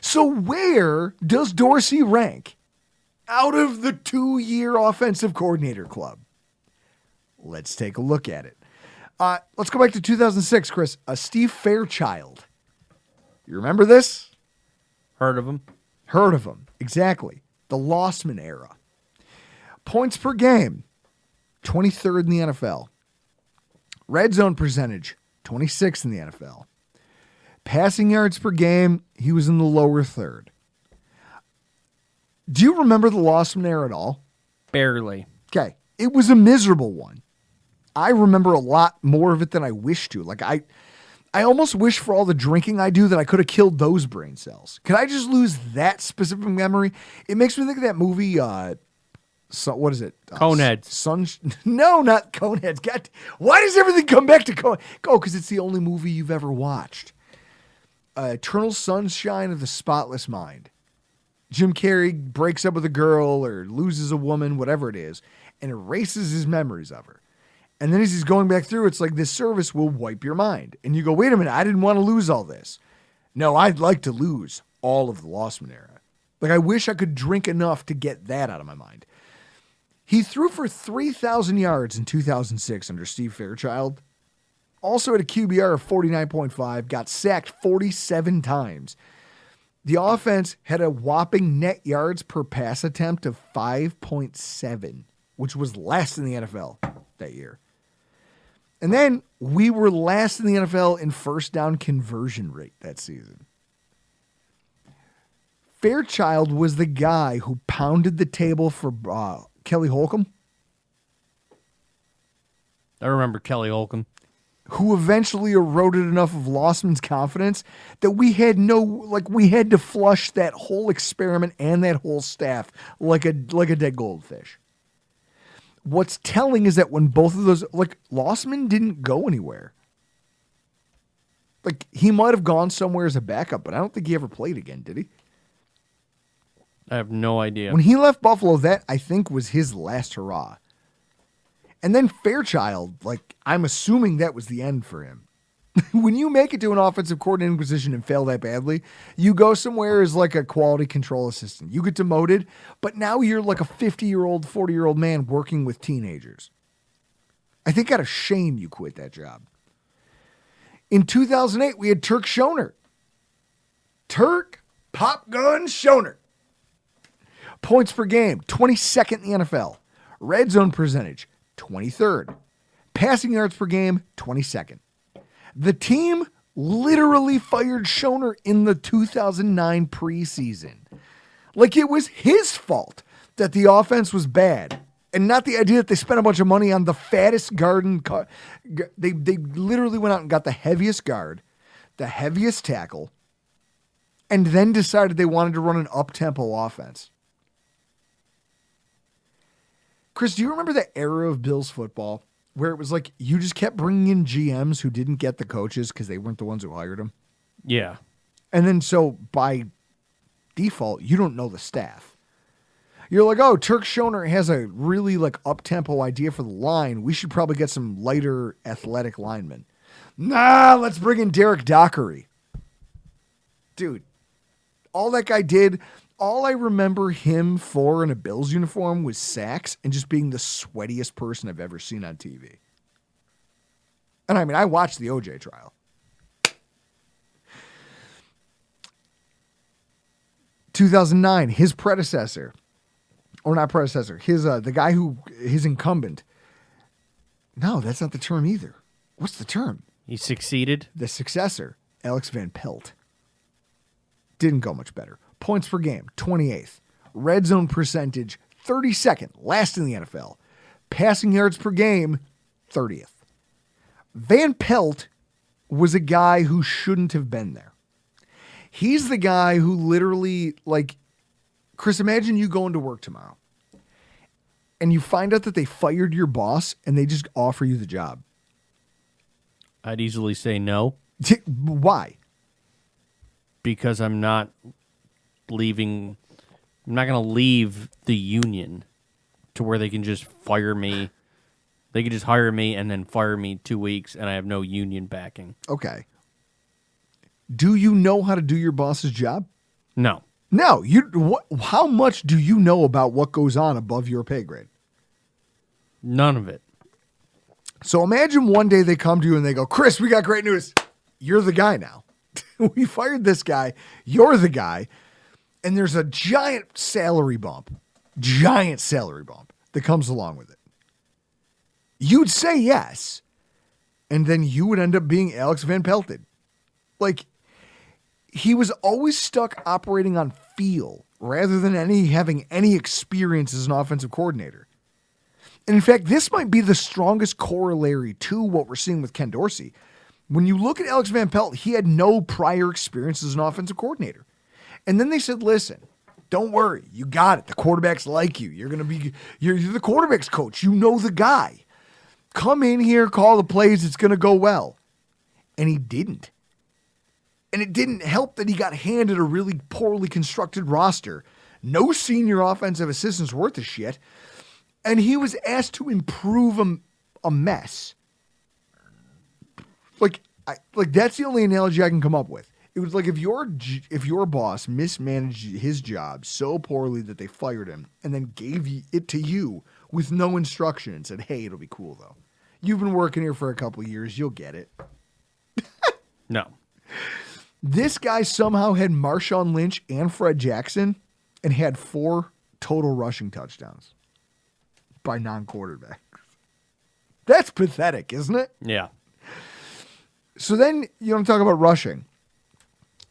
So where does Dorsey rank out of the 2-year offensive coordinator club? Let's take a look at it. Let's go back to 2006, Chris. Steve Fairchild. You remember this? Heard of him? Heard of him. Exactly. The Lossman era. Points per game, 23rd in the NFL. Red zone percentage, 26th in the NFL. Passing yards per game, he was in the lower third. Do you remember the Lossman era at all? Barely. Okay. It was a miserable one. I remember a lot more of it than I wish to. Like I almost wish for all the drinking I do that I could have killed those brain cells. Could I just lose that specific memory? It makes me think of that movie, so what is it? Coneheads. No, not Coneheads. God, why does everything come back to Coneheads? Oh, because it's the only movie you've ever watched. Eternal Sunshine of the Spotless Mind. Jim Carrey breaks up with a girl or loses a woman, whatever it is, and erases his memories of her. And then as he's going back through, it's like this service will wipe your mind. And you go, wait a minute, I didn't want to lose all this. No, I'd like to lose all of the Lossman era. Like I wish I could drink enough to get that out of my mind. He threw for 3,000 yards in 2006 under Steve Fairchild. Also had a QBR of 49.5, got sacked 47 times. The offense had a whopping net yards per pass attempt of 5.7, which was last in the NFL that year. And then we were last in the NFL in first down conversion rate that season. Fairchild was the guy who pounded the table for Kelly Holcomb. I remember Kelly Holcomb. Who eventually eroded enough of Lossman's confidence that we had to flush that whole experiment and that whole staff like a dead goldfish. What's telling is that when both of those, Lossman didn't go anywhere. Like, he might have gone somewhere as a backup, but I don't think he ever played again, did he? I have no idea. When he left Buffalo, that, I think, was his last hurrah. And then Fairchild, I'm assuming that was the end for him. When you make it to an offensive coordinating position and fail that badly, you go somewhere as a quality control assistant. You get demoted, but now you're like a 50-year-old, 40-year-old man working with teenagers. I think out of shame you quit that job. In 2008, we had Turk Schoner. Turk Pop Gun Schoner. Points per game, 22nd in the NFL. Red zone percentage, 23rd. Passing yards per game, 22nd. The team literally fired Schoner in the 2009 preseason. Like it was his fault that the offense was bad. And not the idea that they spent a bunch of money on the fattest guard. They literally went out and got the heaviest guard, the heaviest tackle, and then decided they wanted to run an up-tempo offense. Chris, do you remember the era of Bills football where it was like you just kept bringing in GMs who didn't get the coaches because they weren't the ones who hired them? Yeah. And then so by default, you don't know the staff. You're like, oh, Turk Schoner has a really like up-tempo idea for the line. We should probably get some lighter athletic linemen. Nah, let's bring in Derek Dockery. Dude, all that guy did, all I remember him for in a Bills uniform was sacks and just being the sweatiest person I've ever seen on TV. And I mean, I watched the OJ trial. 2009, his predecessor, or not predecessor, the guy his incumbent. No, that's not the term either. What's the term? He succeeded. The successor, Alex Van Pelt. Didn't go much better. Points per game, 28th. Red zone percentage, 32nd, last in the NFL. Passing yards per game, 30th. Van Pelt was a guy who shouldn't have been there. He's the guy who literally, like, Chris, imagine you going to work tomorrow and you find out that they fired your boss and they just offer you the job. I'd easily say no. Why? Because I'm not leaving. I'm not going to leave the union to where they can just fire me. They can just hire me and then fire me 2 weeks and I have no union backing. Okay. Do you know how to do your boss's job? No. No. How much do you know about what goes on above your pay grade? None of it. So imagine one day they come to you and they go, Chris, we got great news. You're the guy now. We fired this guy. You're the guy. And there's a giant salary bump that comes along with it. You'd say yes. And then you would end up being Alex Van Pelted. Like, he was always stuck operating on feel rather than having any experience as an offensive coordinator. And in fact, this might be the strongest corollary to what we're seeing with Ken Dorsey. When you look at Alex Van Pelt, he had no prior experience as an offensive coordinator. And then they said, listen, don't worry. You got it. The quarterbacks like you. You're the quarterback's coach. You know the guy. Come in here, call the plays. It's going to go well. And he didn't. And it didn't help that he got handed a really poorly constructed roster. No senior offensive assistants worth a shit. And he was asked to improve a mess. Like that's the only analogy I can come up with. It was like if your boss mismanaged his job so poorly that they fired him and then gave it to you with no instruction and said, hey, it'll be cool though. You've been working here for a couple of years. You'll get it. No. This guy somehow had Marshawn Lynch and Fred Jackson and had 4 total rushing touchdowns by non-quarterbacks. That's pathetic, isn't it? Yeah. So then you want to talk about rushing.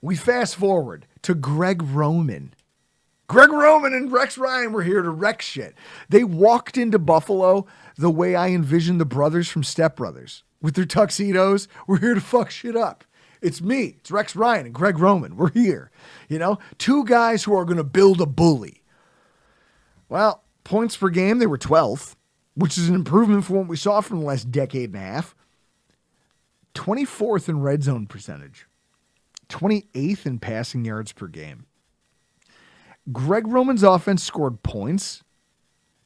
We fast forward to Greg Roman. Greg Roman and Rex Ryan were here to wreck shit. They walked into Buffalo the way I envisioned the brothers from Step Brothers. With their tuxedos, we're here to fuck shit up. It's me. It's Rex Ryan and Greg Roman. We're here. 2 guys who are going to build a bully. Well, points per game, they were 12th, which is an improvement from what we saw from the last decade and a half. 24th in red zone percentage. 28th in passing yards per game. Greg Roman's offense scored points,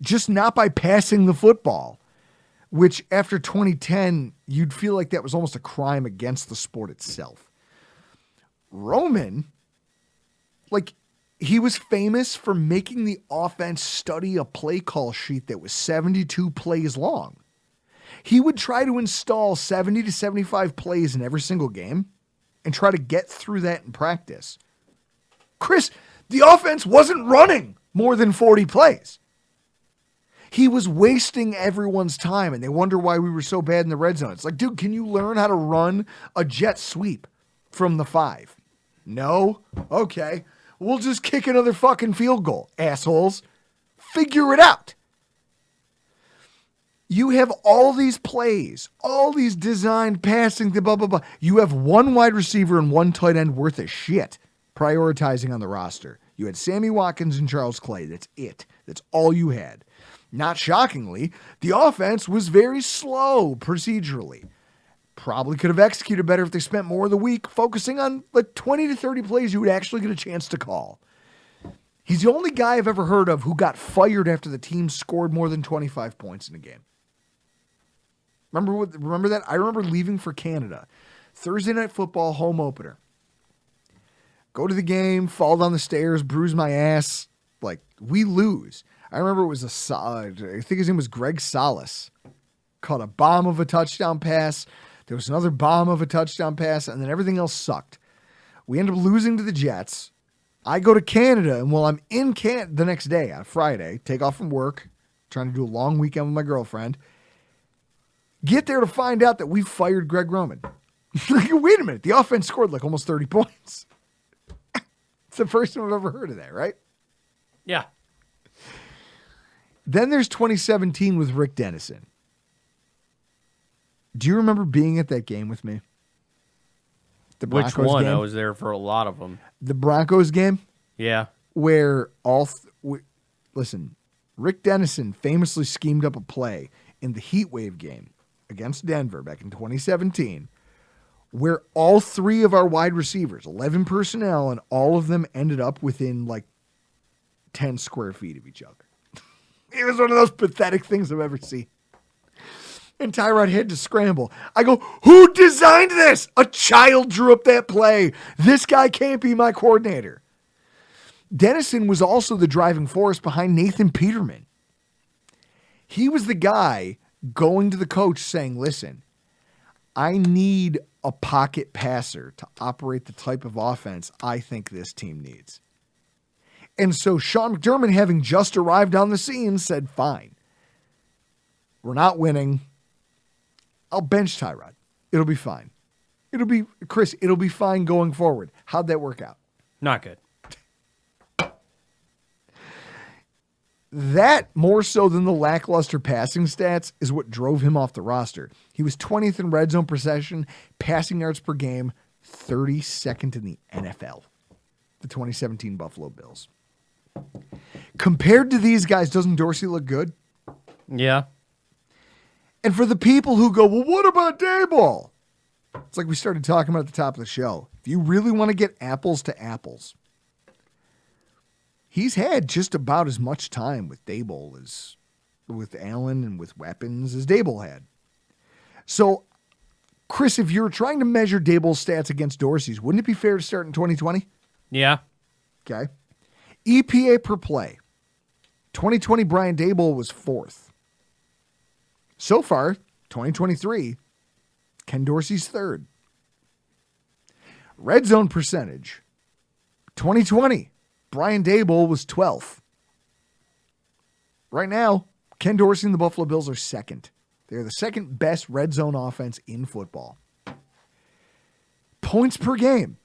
just not by passing the football, which after 2010, you'd feel like that was almost a crime against the sport itself. Roman, he was famous for making the offense study a play call sheet that was 72 plays long. He would try to install 70 to 75 plays in every single game and try to get through that in practice. Chris, the offense wasn't running more than 40 plays. He was wasting everyone's time, and they wonder why we were so bad in the red zone. It's like, dude, can you learn how to run a jet sweep from the 5? No? Okay. We'll just kick another fucking field goal, assholes. Figure it out. You have all these plays, all these designed passing, blah, blah, blah. You have 1 wide receiver and 1 tight end worth of shit prioritizing on the roster. You had Sammy Watkins and Charles Clay. That's it. That's all you had. Not shockingly, the offense was very slow procedurally. Probably could have executed better if they spent more of the week focusing on like 20 to 30 plays you would actually get a chance to call. He's the only guy I've ever heard of who got fired after the team scored more than 25 points in a game. Remember that? I remember leaving for Canada. Thursday Night Football home opener. Go to the game, fall down the stairs, bruise my ass. Like, we lose. I remember it was I think his name was Greg Salas. Caught a bomb of a touchdown pass. There was another bomb of a touchdown pass, and then everything else sucked. We end up losing to the Jets. I go to Canada, and while I'm in the next day, on Friday, take off from work, trying to do a long weekend with my girlfriend, get there to find out that we fired Greg Roman. Wait a minute. The offense scored like almost 30 points. It's the first time I've ever heard of that, right? Yeah. Then there's 2017 with Rick Dennison. Do you remember being at that game with me? The Which Broncos one? game? I was there for a lot of them. The Broncos game? Yeah. Where listen, Rick Dennison famously schemed up a play in the Heat Wave game against Denver back in 2017 where all three of our wide receivers, 11 personnel, and all of them ended up within like 10 square feet of each other. It was one of those pathetic things I've ever seen. And Tyrod had to scramble. I go, who designed this? A child drew up that play. This guy can't be my coordinator. Dennison was also the driving force behind Nathan Peterman. He was the guy going to the coach saying, listen, I need a pocket passer to operate the type of offense I think this team needs. And so Sean McDermott, having just arrived on the scene, said, fine. We're not winning. I'll bench Tyrod. It'll be fine. Chris, it'll be fine going forward. How'd that work out? Not good. That, more so than the lackluster passing stats, is what drove him off the roster. He was 20th in red zone possession, passing yards per game, 32nd in the NFL. The 2017 Buffalo Bills. Compared to these guys, doesn't Dorsey look good? Yeah. And for the people who go, well, what about Daboll? It's like we started talking about at the top of the show. If you really want to get apples to apples, he's had just about as much time with Daboll as with Allen and with weapons as Daboll had. So, Chris, if you're trying to measure Daboll's stats against Dorsey's, wouldn't it be fair to start in 2020? Yeah. Okay. EPA per play. 2020 Brian Daboll was 4th. So far, 2023, Ken Dorsey's 3rd. Red zone percentage. 2020, Brian Daboll was 12th. Right now, Ken Dorsey and the Buffalo Bills are 2nd. They're the 2nd best red zone offense in football. Points per game.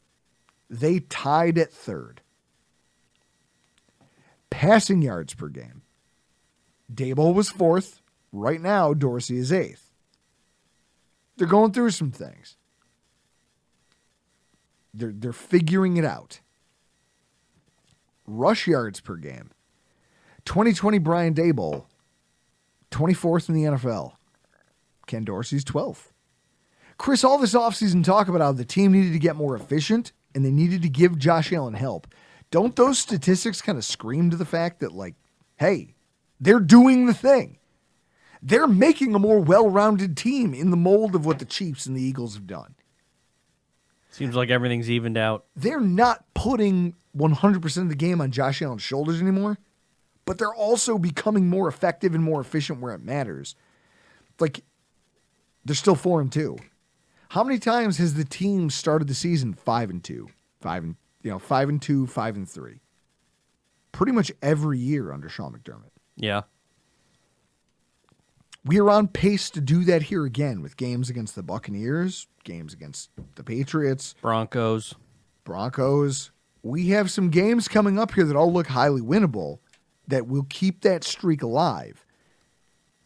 They tied at 3rd. Passing yards per game. Daboll was 4th. Right now, Dorsey is 8th. They're going through some things. They're figuring it out. Rush yards per game. 2020 Brian Daboll, 24th in the NFL. Ken Dorsey's 12th. Chris, all this offseason talk about how the team needed to get more efficient and they needed to give Josh Allen help. Don't those statistics kind of scream to the fact that, like, hey, they're doing the thing? They're making a more well-rounded team in the mold of what the Chiefs and the Eagles have done. Seems like everything's evened out. They're not putting 100% of the game on Josh Allen's shoulders anymore, but they're also becoming more effective and more efficient where it matters. Like, they're still 4-2. How many times has the team started the season 5-2, 5-2, 5-3? Pretty much every year under Sean McDermott. Yeah. We are on pace to do that here again with games against the Buccaneers, games against the Patriots, Broncos. We have some games coming up here that all look highly winnable that will keep that streak alive.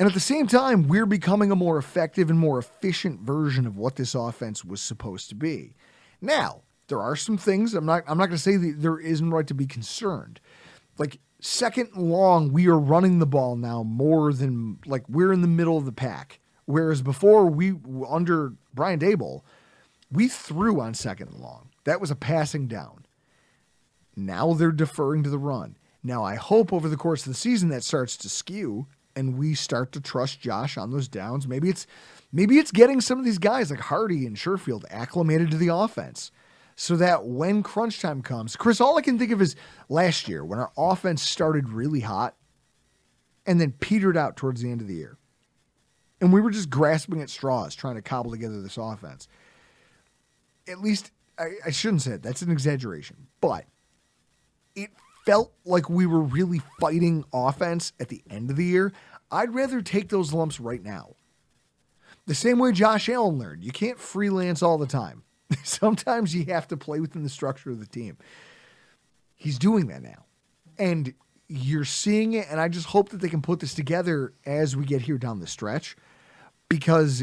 And at the same time, we're becoming a more effective and more efficient version of what this offense was supposed to be. Now, there are some things, I'm not going to say that there isn't right to be concerned. Like, second and long, we are running the ball now more than like we're in the middle of the pack. Whereas before we under Brian Daboll, we threw on second and long. That was a passing down. Now they're deferring to the run. Now I hope over the course of the season that starts to skew and we start to trust Josh on those downs. Maybe it's getting some of these guys like Hardy and Sherfield acclimated to the offense so that when crunch time comes, Chris, all I can think of is last year when our offense started really hot and then petered out towards the end of the year. And we were just grasping at straws trying to cobble together this offense. At least, I shouldn't say it. That's an exaggeration. But it felt like we were really fighting offense at the end of the year. I'd rather take those lumps right now. The same way Josh Allen learned. You can't freelance all the time. Sometimes you have to play within the structure of the team. He's doing that now. And you're seeing it, and I just hope that they can put this together as we get here down the stretch. Because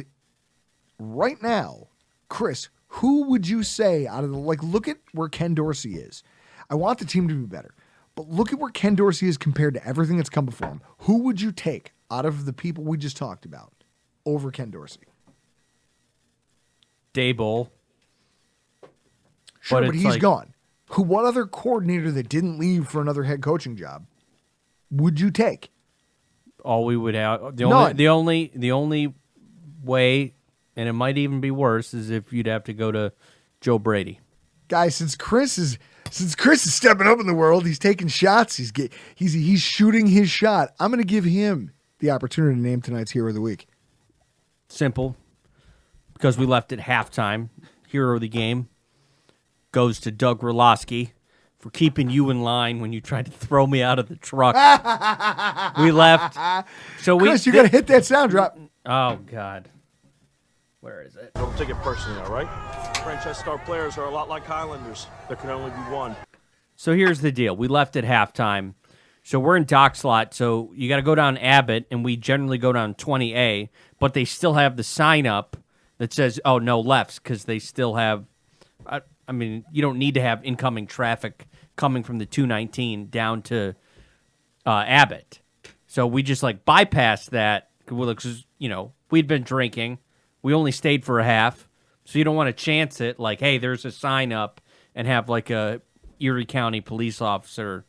right now, Chris, who would you say out of the, like, look at where Ken Dorsey is. I want the team to be better. But look at where Ken Dorsey is compared to everything that's come before him. Who would you take out of the people we just talked about over Ken Dorsey? Daboll. Sure, but he's gone. What other coordinator that didn't leave for another head coaching job would you take? All we would have the only way, and it might even be worse, is if you'd have to go to Joe Brady. Guys, since Chris is stepping up in the world, he's taking shots. He's shooting his shot. I'm going to give him the opportunity to name tonight's Hero of the Week. Simple, because we left at halftime. Hero of the game goes to Doug Roloski for keeping you in line when you tried to throw me out of the truck. We left. So Chris, you got to hit that sound drop. Oh, God. Where is it? Don't take it personally, all right? Franchise star players are a lot like Highlanders. There can only be one. So here's the deal. We left at halftime. So we're in dock slot. So you got to go down Abbott, and we generally go down 20A, but they still have the sign up that says, oh, no lefts, because they still have, I mean, you don't need to have incoming traffic coming from the 219 down to Abbott. So we just like bypassed that because, you know, we'd been drinking. We only stayed for a half. So you don't want to chance it like, hey, there's a sign up and have like a Erie County police officer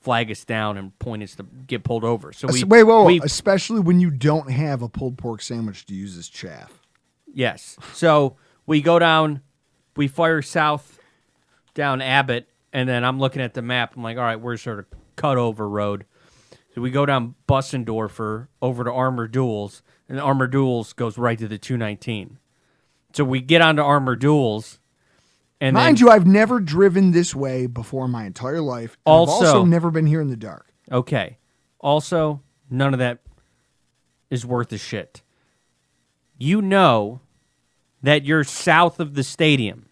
flag us down and point us to get pulled over. So wait, especially when you don't have a pulled pork sandwich to use as chaff. Yes. So we go down, we fire south down Abbott, and then I'm looking at the map. I'm like, all right, we're sort of cut over road. So we go down Bussendorfer over to Armor Duels, and Armor Duels goes right to the 219. So we get onto Armor Duels. And Mind you, I've never driven this way before in my entire life. I've also never been here in the dark. Okay. Also, none of that is worth a shit. You know that you're south of the stadium.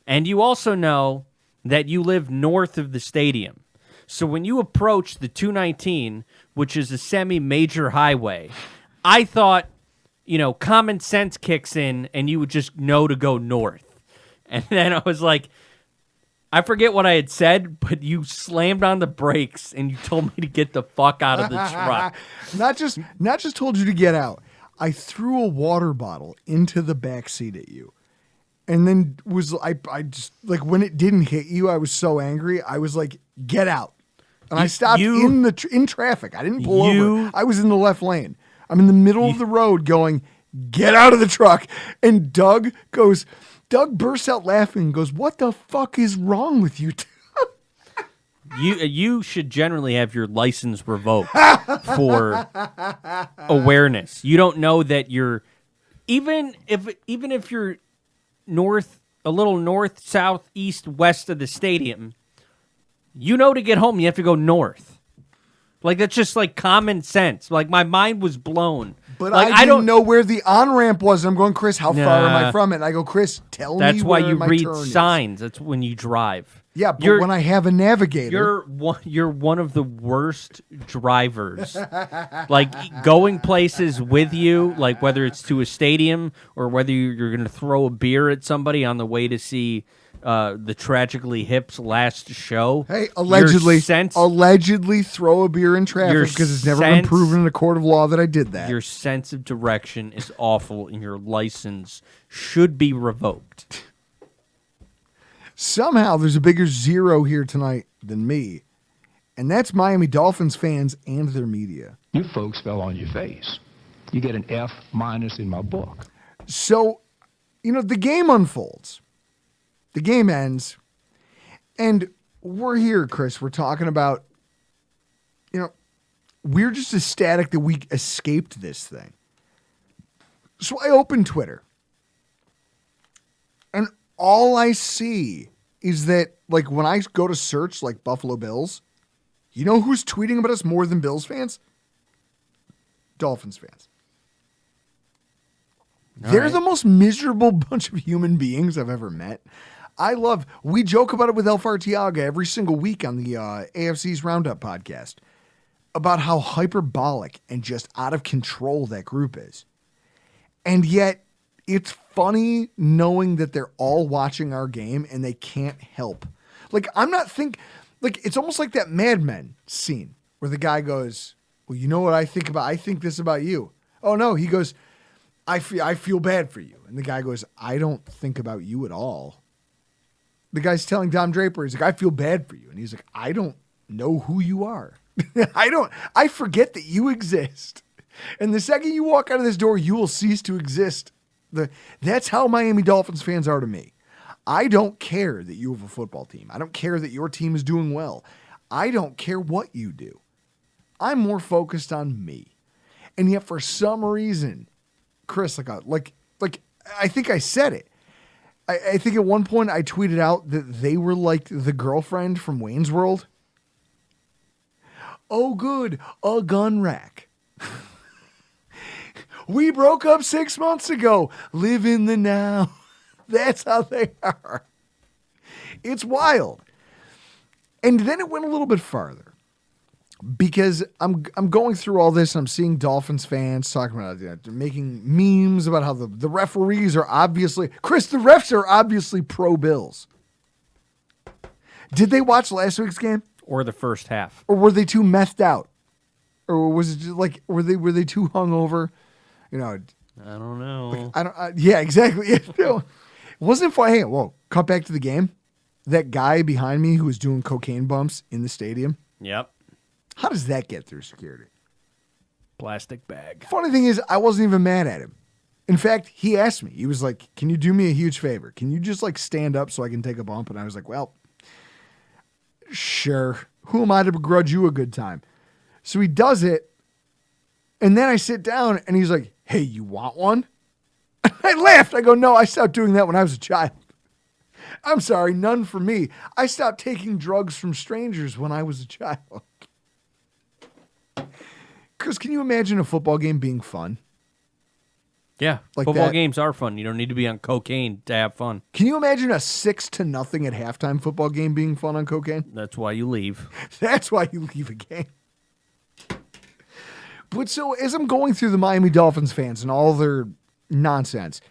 And you also know that you live north of the stadium. So when you approach the 219, which is a semi-major highway, I thought, you know, common sense kicks in and you would just know to go north. And then I was like, I forget what I had said, but you slammed on the brakes and you told me to get the fuck out of the truck. Not just told you to get out. I threw a water bottle into the back seat at you. And then I just like when it didn't hit you, I was so angry. I was like, "Get out!" And I stopped in traffic. I didn't pull over. I was in the left lane. I'm in the middle of the road, going, "Get out of the truck!" And Doug bursts out laughing and goes, "What the fuck is wrong with you?" You should generally have your license revoked for awareness. You don't know that you're even if you're a little north, south, east, west of the stadium, you know to get home you have to go north. Like that's just like common sense. Like my mind was blown. But like, I didn't know where the on-ramp was. I'm going, Chris, how far am I from it? And I go, Chris, tell me where my turn is. That's why you read signs. That's when you drive. Yeah, but when I have a navigator. You're one of the worst drivers. Like going places with you, like whether it's to a stadium or whether you're going to throw a beer at somebody on the way to see the Tragically Hip's last show. Hey, allegedly your throw a beer in traffic because it's never been sense- proven in a court of law that I did that. Your sense of direction is awful, and your license should be revoked. Somehow there's a bigger zero here tonight than me, and that's Miami Dolphins fans and their media. You folks fell on your face. You get an F- in my book. So, the game unfolds. The game ends, and we're here, Chris. We're talking about, we're just ecstatic that we escaped this thing. So I open Twitter, and all I see is that, like, when I go to search, like, Buffalo Bills, you know who's tweeting about us more than Bills fans? Dolphins fans. They're the most miserable bunch of human beings I've ever met. We joke about it with El Fartiaga every single week on the AFC's Roundup podcast about how hyperbolic and just out of control that group is. And yet, it's funny knowing that they're all watching our game and they can't help. Like, it's almost like that Mad Men scene where the guy goes, well, you know what I think about? I think this about you. Oh, no. He goes, I feel bad for you. And the guy goes, I don't think about you at all. The guy's telling Dom Draper, he's like, I feel bad for you. And he's like, I don't know who you are. I forget that you exist. And the second you walk out of this door, you will cease to exist. That's how Miami Dolphins fans are to me. I don't care that you have a football team. I don't care that your team is doing well. I don't care what you do. I'm more focused on me. And yet for some reason, Chris, like I think I said it. I think at one point I tweeted out that they were like the girlfriend from Wayne's World. Oh, good. A gun rack. We broke up 6 months ago. Live in the now. That's how they are. It's wild. And then it went a little bit farther. Because I'm going through all this, and I'm seeing Dolphins fans talking about they're making memes about how the referees are obviously... Chris, the refs are obviously pro-Bills. Did they watch last week's game? Or the first half. Or were they too methed out? Or was it just like, were they too hungover? I don't know. Yeah, exactly. It wasn't fun. Hey, whoa, cut back to the game. That guy behind me who was doing cocaine bumps in the stadium. Yep. How does that get through security? Plastic bag. Funny thing is, I wasn't even mad at him. In fact, he asked me. He was like, can you do me a huge favor? Can you just like stand up so I can take a bump? And I was like, well, sure. Who am I to begrudge you a good time? So he does it. And then I sit down and he's like, hey, you want one? I laughed. I go, no, I stopped doing that when I was a child. I'm sorry, none for me. I stopped taking drugs from strangers when I was a child. Chris, can you imagine a football game being fun? Yeah, Like football that? games are fun. You don't need to be on cocaine to have fun. Can you imagine a 6-0 at halftime football game being fun on cocaine? That's why you leave. That's why you leave a game. But so as I'm going through the Miami Dolphins fans and all their nonsense,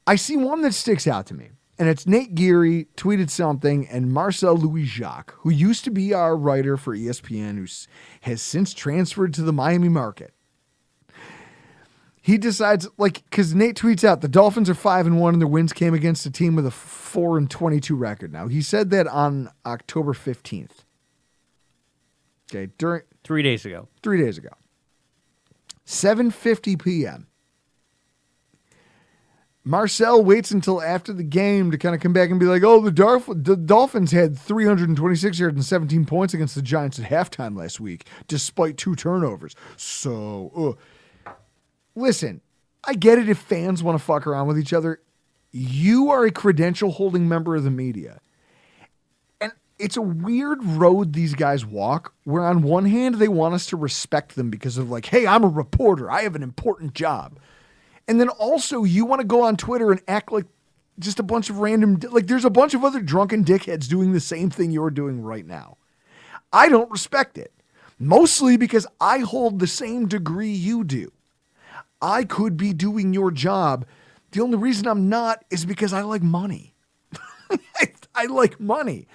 I see one that sticks out to me. And it's Nate Geary tweeted something, and Marcel Louis-Jacques, who used to be our writer for ESPN, who has since transferred to the Miami market. He decides, because Nate tweets out, the Dolphins are 5-1 and their wins came against a team with a 4-22 record. Now, he said that on October 15th. Okay, 3 days ago. 3 days ago. 7:50 p.m. Marcel waits until after the game to kind of come back and be like, oh, the Dolphins had 326 yards and 17 points against the Giants at halftime last week, despite 2 turnovers. So, listen, I get it if fans want to fuck around with each other. You are a credential-holding member of the media. And it's a weird road these guys walk, where on one hand, they want us to respect them because of like, hey, I'm a reporter. I have an important job. And then also you want to go on Twitter and act like just a bunch of random, like there's a bunch of other drunken dickheads doing the same thing you're doing right now. I don't respect it. Mostly because I hold the same degree you do. I could be doing your job. The only reason I'm not is because I like money. I like money.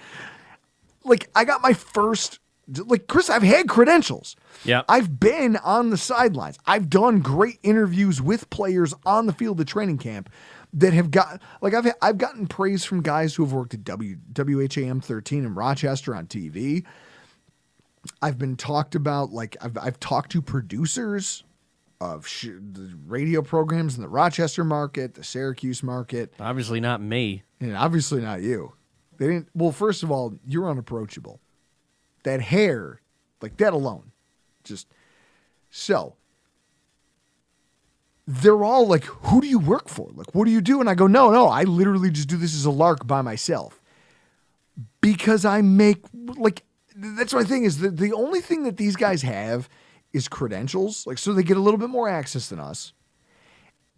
Like, I got my first, like, Chris, I've had credentials. Yeah. I've been on the sidelines. I've done great interviews with players on the field of training camp that have got, like, I've gotten praise from guys who have worked at WHAM 13 in Rochester on TV. I've been talked about, like, I've talked to producers of the radio programs in the Rochester market, the Syracuse market. Obviously not me. And obviously not you. They didn't. Well, first of all, you're unapproachable. That hair, like that alone, just so. They're all like, "Who do you work for? Like, what do you do?" And I go, "No, I literally just do this as a lark by myself because I make like." That's my thing is the only thing that these guys have is credentials, like so they get a little bit more access than us,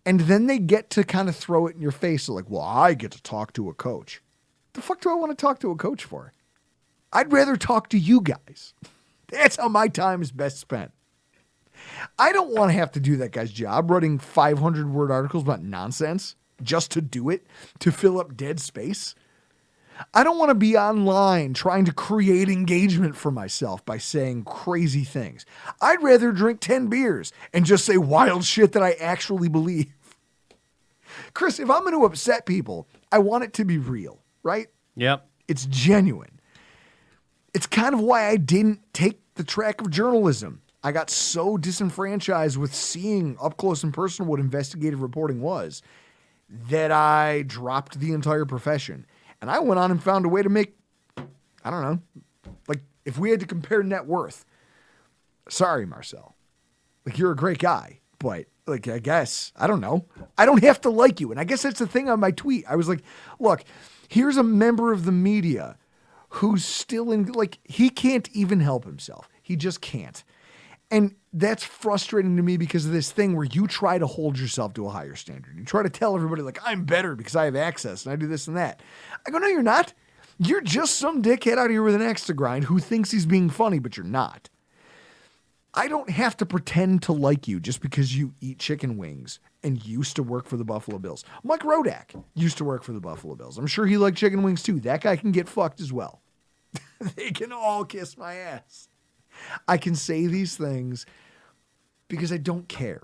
and then they get to kind of throw it in your face. So like, well, I get to talk to a coach. The fuck do I want to talk to a coach for? I'd rather talk to you guys. That's how my time is best spent. I don't want to have to do that guy's job, writing 500-word articles about nonsense just to do it, to fill up dead space. I don't want to be online trying to create engagement for myself by saying crazy things. I'd rather drink 10 beers and just say wild shit that I actually believe. Chris, if I'm going to upset people, I want it to be real. Right? Yep. It's genuine. It's kind of why I didn't take the track of journalism. I got so disenfranchised with seeing up close and personal what investigative reporting was that I dropped the entire profession. And I went on and found a way to make, I don't know, like if we had to compare net worth, sorry, Marcel, like you're a great guy, but like, I guess, I don't know. I don't have to like you. And I guess that's the thing on my tweet. I was like, look, here's a member of the media who's still in, like, he can't even help himself. He just can't. And that's frustrating to me because of this thing where you try to hold yourself to a higher standard. You try to tell everybody, like, I'm better because I have access and I do this and that. I go, no, you're not. You're just some dickhead out here with an axe to grind who thinks he's being funny, but you're not. I don't have to pretend to like you just because you eat chicken wings and used to work for the Buffalo Bills. Mike Rodak used to work for the Buffalo Bills. I'm sure he liked chicken wings too. That guy can get fucked as well. They can all kiss my ass. I can say these things because I don't care.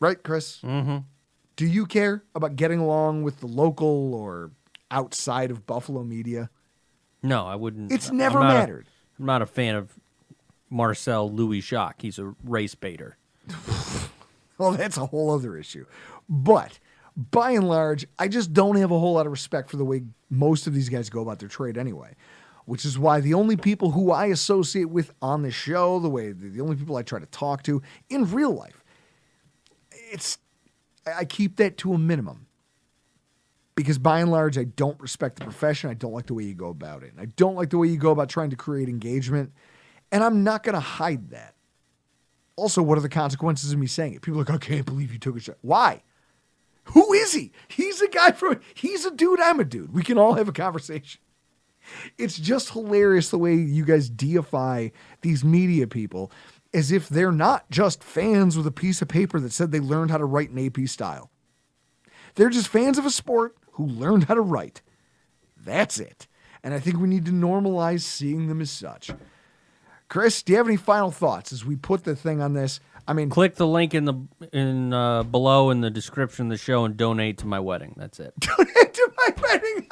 Right, Chris? Mm-hmm. Do you care about getting along with the local or outside of Buffalo media? No, I wouldn't. It's never mattered. I'm not a fan of Marcel Louis Jacques. He's a race baiter. Well, that's a whole other issue. But by and large, I just don't have a whole lot of respect for the way most of these guys go about their trade anyway, which is why the only people who I associate with on the show, the only people I try to talk to in real life, I keep that to a minimum. Because by and large, I don't respect the profession. I don't like the way you go about it. And I don't like the way you go about trying to create engagement. And I'm not going to hide that. Also, what are the consequences of me saying it? People are like, I can't believe you took a shot. Why? Who is he? He's a dude, I'm a dude. We can all have a conversation. It's just hilarious the way you guys deify these media people as if they're not just fans with a piece of paper that said they learned how to write in AP style. They're just fans of a sport who learned how to write. That's it. And I think we need to normalize seeing them as such. Chris, do you have any final thoughts as we put the thing on this? I mean, click the link in below in the description of the show and donate to my wedding. That's it. Donate to my wedding.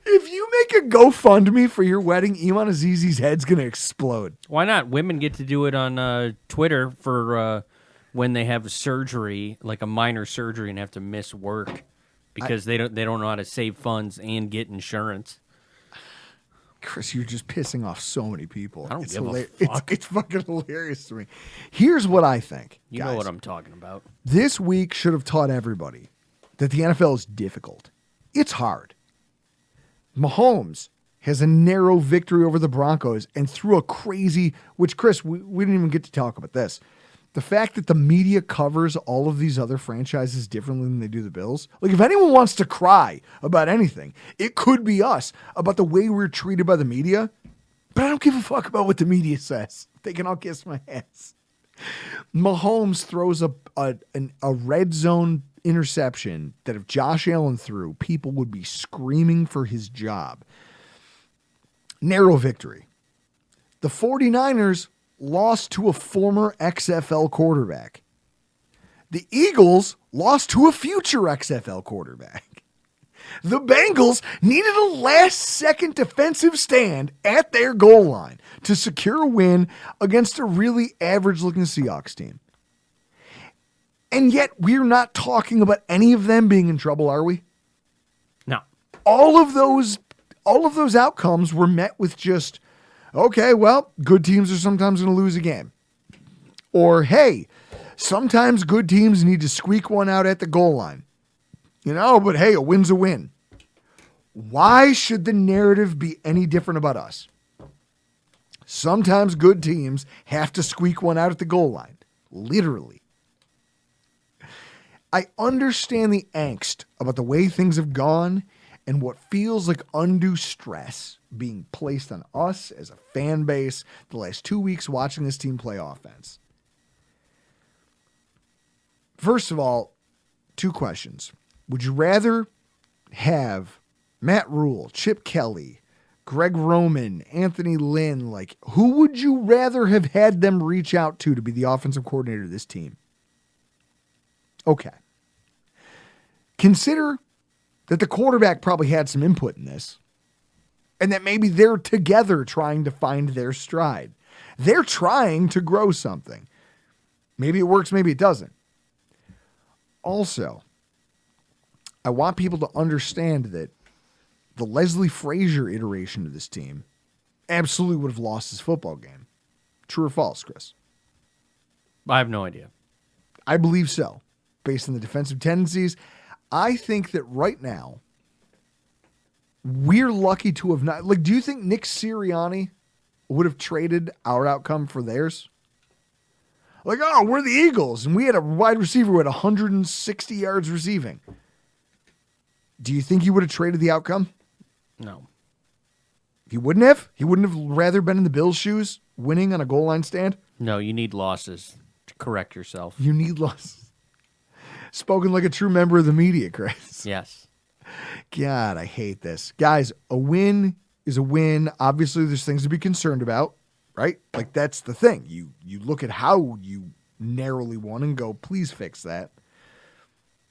If you make a GoFundMe for your wedding, Iman Azizi's head's going to explode. Why not? Women get to do it on Twitter for when they have surgery, like a minor surgery, and have to miss work because they don't know how to save funds and get insurance. Chris, you're just pissing off so many people. I don't give a fuck. It's fucking hilarious to me. Here's what I think. You know what I'm talking about. This week should have taught everybody that the NFL is difficult. It's hard. Mahomes has a narrow victory over the Broncos and threw a crazy, which, Chris, we didn't even get to talk about this. The fact that the media covers all of these other franchises differently than they do the Bills. Like, if anyone wants to cry about anything, it could be us about the way we're treated by the media. But I don't give a fuck about what the media says. They can all kiss my ass. Mahomes throws a red zone interception that if Josh Allen threw, people would be screaming for his job. Narrow victory. The 49ers lost to a former XFL quarterback. The Eagles lost to a future XFL quarterback. The Bengals needed a last-second defensive stand at their goal line to secure a win against a really average-looking Seahawks team. And yet, we're not talking about any of them being in trouble, are we? No. All of those outcomes were met with just, okay, well, good teams are sometimes going to lose a game. Or, hey, sometimes good teams need to squeak one out at the goal line. But hey, a win's a win. Why should the narrative be any different about us? Sometimes good teams have to squeak one out at the goal line. Literally. I understand the angst about the way things have gone and what feels like undue stress being placed on us as a fan base the last 2 weeks watching this team play offense. First of all, 2 questions. Would you rather have Matt Rule, Chip Kelly, Greg Roman, Anthony Lynn, who would you rather have had them reach out to be the offensive coordinator of this team? Okay. Consider that the quarterback probably had some input in this and that maybe they're together trying to find their stride. They're trying to grow something. Maybe it works, maybe it doesn't. Also, I want people to understand that the Leslie Frazier iteration of this team absolutely would have lost this football game. True or false, Chris? I have no idea. I believe so. Based on the defensive tendencies, I think that right now, we're lucky to have not... do you think Nick Sirianni would have traded our outcome for theirs? We're the Eagles, and we had a wide receiver who had 160 yards receiving. Do you think he would have traded the outcome? No. He wouldn't have? He wouldn't have rather been in the Bills' shoes, winning on a goal line stand? No, you need losses to correct yourself. You need losses. Spoken like a true member of the media, Chris. Yes. God, I hate this. Guys, a win is a win. Obviously, there's things to be concerned about, right? That's the thing. You look at how you narrowly won and go, please fix that.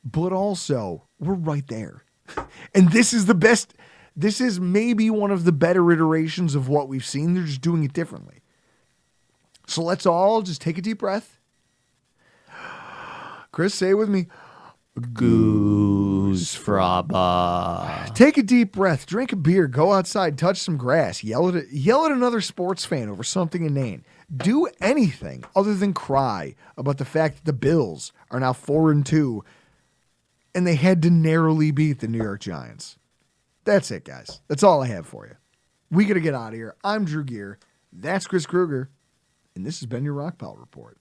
But also, we're right there. And this is the best. This is maybe one of the better iterations of what we've seen. They're just doing it differently. So let's all just take a deep breath. Chris, say it with me. Goose fraba. Take a deep breath, drink a beer, go outside, touch some grass, yell at another sports fan over something inane. Do anything other than cry about the fact that the Bills are now 4-2 and they had to narrowly beat the New York Giants. That's it, guys. That's all I have for you. We got to get out of here. I'm Drew Gear. That's Chris Kruger. And this has been your Rockpile Report.